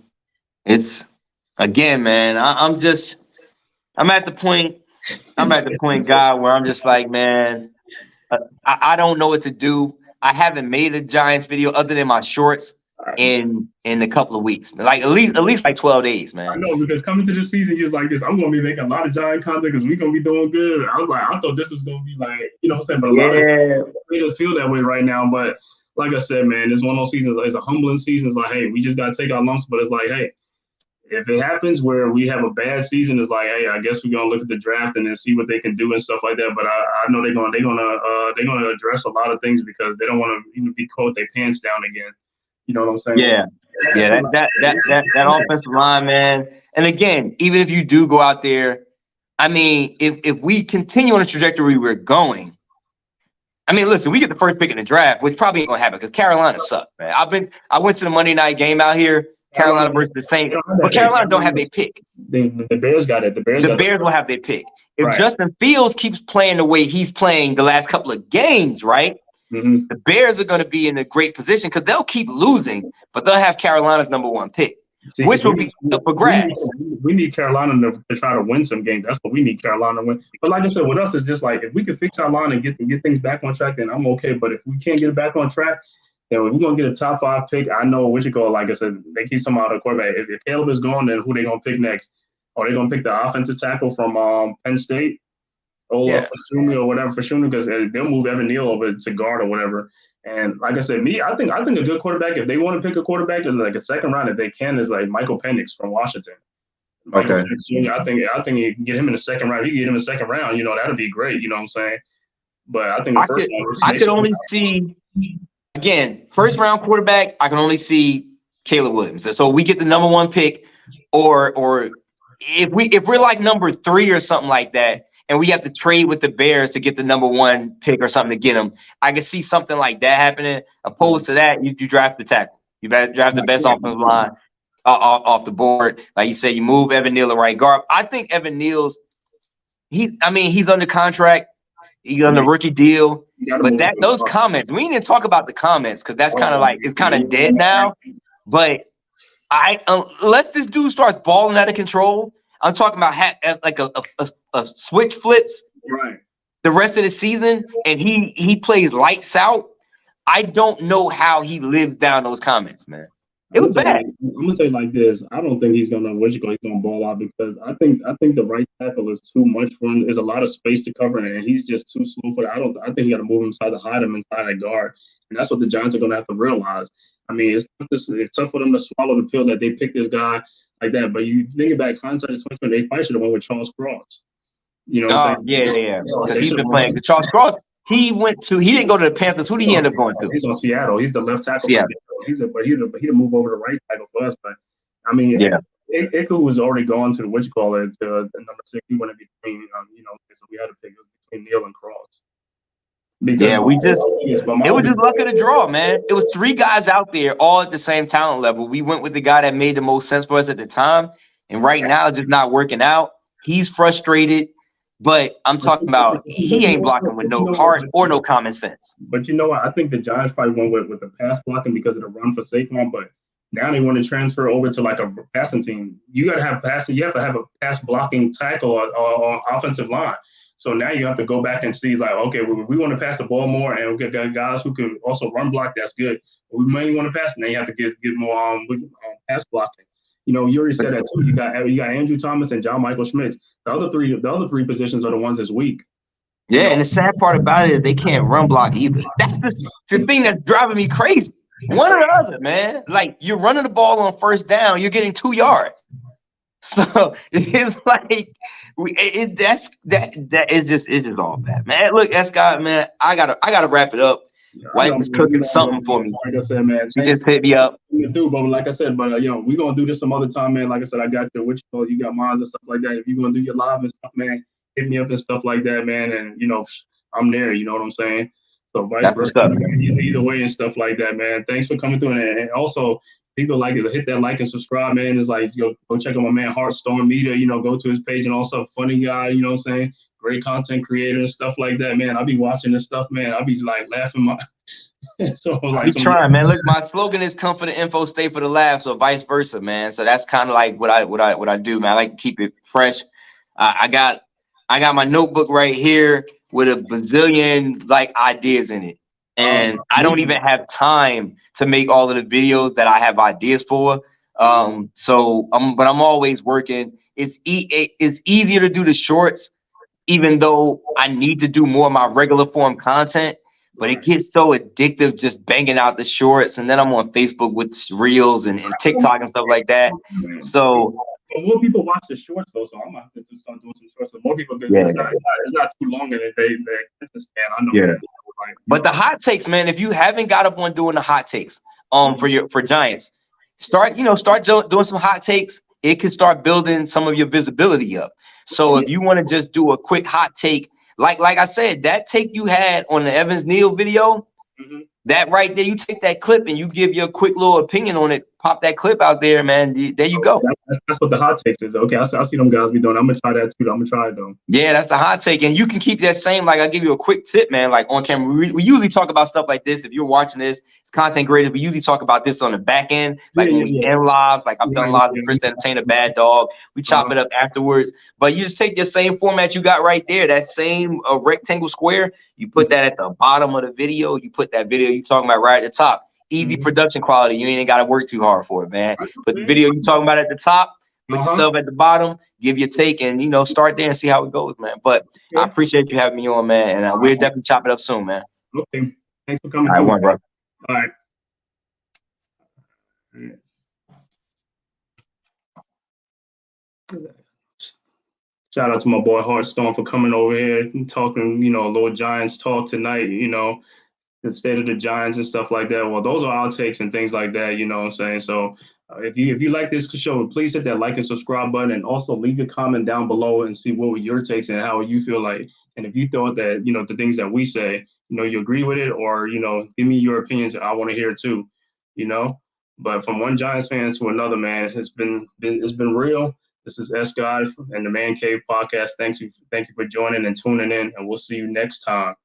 It's again, man. I'm at the point, guy, where I'm just like, man, I don't know what to do. I haven't made a Giants video other than my shorts in a couple of weeks, like at least like 12 days, man. I know, because coming to this season, just like this, I'm gonna be making a lot of Giant content because we're gonna be doing good. I was like, I thought this was gonna be like, you know what I'm saying, but a lot of we just feel that way right now. But like I said, man, it's one of those seasons. It's a humbling season. It's like, hey, we just gotta take our lumps, but it's like, hey, if it happens where we have a bad season, it's like, hey, I guess we're gonna look at the draft and then see what they can do and stuff like that. But I know they're gonna address a lot of things because they don't want to even be caught their pants down again. You know what I'm saying? Yeah. That offensive line, man. And again, even if you do go out there, I mean, if we continue on the trajectory we're going, I mean, listen, we get the first pick in the draft, which probably ain't gonna happen because Carolina sucks, man. I went to the Monday night game out here. Carolina versus the Saints, but Carolina don't have their pick. The Bears got it. The Bears will have their pick. If Justin Fields keeps playing the way he's playing the last couple of games, right? Mm-hmm. The Bears are going to be in a great position because they'll keep losing, but they'll have Carolina's number one pick, which will be up for grabs. We need Carolina to try to win some games. That's what we need Carolina to win. But like I said, with us, it's just like if we can fix our line and get things back on track, then I'm okay. But if we can't get it back on track, then if we're gonna get a top 5 pick, I know what you call. Like I said, they keep some out of the quarterback. If Caleb is gone, then who they gonna pick next? Or they gonna pick the offensive tackle from Penn State, Fashuni or whatever Fashuni, because they'll move Evan Neal over to guard or whatever. And like I said, I think a good quarterback, if they want to pick a quarterback in like a second round, if they can, is like Michael Penix from Washington. Michael Penix Jr., I think you can get him in the second round. If you get him in the second round, that'd be great. You know what I'm saying? But I think the first round, I could only see. Again, first round quarterback, I can only see Caleb Williams. So we get the number 1 pick, or if we're like number 3 or something like that, and we have to trade with the Bears to get the number 1 pick or something to get him, I can see something like that happening. Opposed to that, you draft the tackle. You better draft the best offensive line off the board. Like you said, you move Evan Neal to right guard. I think Evan Neal's he's under contract. He's on the rookie deal. But those comments, we didn't talk about the comments because that's kind of like it's kind of dead now. But unless this dude starts balling out of control, I'm talking about like a switch flips the rest of the season, and he plays lights out. I don't know how he lives down those comments, man. It was bad. I'm gonna tell you like this. I don't think he's gonna ball out because I think the right tackle is too much for him. There's a lot of space to cover, and he's just too slow for that. I think you got to move him inside to hide him inside that guard, and that's what the Giants are gonna have to realize. I mean, it's tough for them to swallow the pill that they picked this guy like that. But you think about hindsight of 2020, they probably should have went with Charles Cross. You know what I'm saying? Yeah. Because he's been playing. Charles Cross, he didn't go to the Panthers. Who did he end up going to? He's on Seattle. He's the left tackle. Seattle. But he'd move over to right tackle for us. But I mean, Iku was already gone to the number 6. He went in between. So we had to pick between Neal and Cross. It was just luck of the draw, man. It was 3 guys out there, all at the same talent level. We went with the guy that made the most sense for us at the time, and right now it's just not working out. He's frustrated. But I'm talking about he ain't blocking with no heart or no common sense. But you know what? I think the Giants probably went with the pass blocking because of the run for Saquon. But now they want to transfer over to like a passing team. You got to have passing. You have to have a pass blocking tackle or offensive line. So now you have to go back and see like, okay, we want to pass the ball more, and we got guys who can also run block. That's good. But we mainly want to pass. Now you have to get more pass blocking. You already said that too. You got Andrew Thomas and John Michael Schmitz. The other three positions are the ones that's weak. Yeah, and the sad part about it is they can't run block either. That's the thing that's driving me crazy. One or the other, man. Like you're running the ball on first down, you're getting 2 yards. So it's like it's just all bad, man. Look, Scott, man, I gotta wrap it up. Wife is cooking something for me. Like I said, man, she just hit me up. But like I said, we're gonna do this some other time, man. Like I said, I got you got mines and stuff like that. If you're gonna do your live and stuff, man, hit me up and stuff like that, man. And, I'm there, you know what I'm saying? So vice That's what's versa, up. either way and stuff like that, man. Thanks for coming through. And also, people like to hit that like and subscribe, man. It's like, go check out my man Heartstorm Media, go to his page, and also funny guy, you know what I'm saying? Great content creator and stuff like that, man. I be watching this stuff, man. I be like laughing my so like I be trying, man. Look, my slogan is "Come for the info, stay for the laugh," so vice versa, man. So that's kind of like what I do, man. I like to keep it fresh. I got my notebook right here with a bazillion like ideas in it, and I don't even have time to make all of the videos that I have ideas for. But I'm always working. It's easier to do the shorts, even though I need to do more of my regular form content. But it gets so addictive just banging out the shorts, and then I'm on Facebook with reels and TikTok and stuff like that. So more people watch the shorts though, so I'm gonna have to start doing some shorts. So more people, yeah, it's not too long in it. They attention span. I know. yeah. That. But the hot takes, man. If you haven't got up on doing the hot takes, for Giants, start doing some hot takes. It can start building some of your visibility up. So if you want to just do a quick hot take, like I said, that take you had on the Evans Neal video, that right there, you take that clip and you give your quick little opinion on it. Pop that clip out there, man. There you go. That's what the hot takes is. Okay, I see them guys be doing. I'm gonna try that too. I'm gonna try it though. Yeah, that's the hot take, and you can keep that same. Like I give you a quick tip, man. Like on camera, we usually talk about stuff like this. If you're watching this, it's content creator. We usually talk about this on the back end, like when we end lives. Like I've done lives with Chris Entertainer, Bad Dog. We chop it up afterwards. But you just take the same format you got right there, that same rectangle square. You put that at the bottom of the video. You put that video you talking about right at the top. Easy production quality. You ain't got to work too hard for it, man. Put the video you talking about at the top. Put yourself at the bottom, give your take, and start there and see how it goes, man. But I appreciate you having me on, man, and we'll definitely chop it up soon, man. Okay, thanks for coming. All right, bro. All right. Shout out to my boy Heartstorm for coming over here and talking, a little Giants talk tonight. The state of the Giants and stuff like that. Well, those are our takes and things like that. You know what I'm saying? So if you like this show, please hit that like and subscribe button, and also leave your comment down below and see what were your takes and how you feel like. And if you thought that, the things that we say, you agree with it, or, give me your opinions. I want to hear it too, But from one Giants fan to another, man, it's been real. This is S. God and the Man Cave podcast. Thank you for joining and tuning in, and we'll see you next time.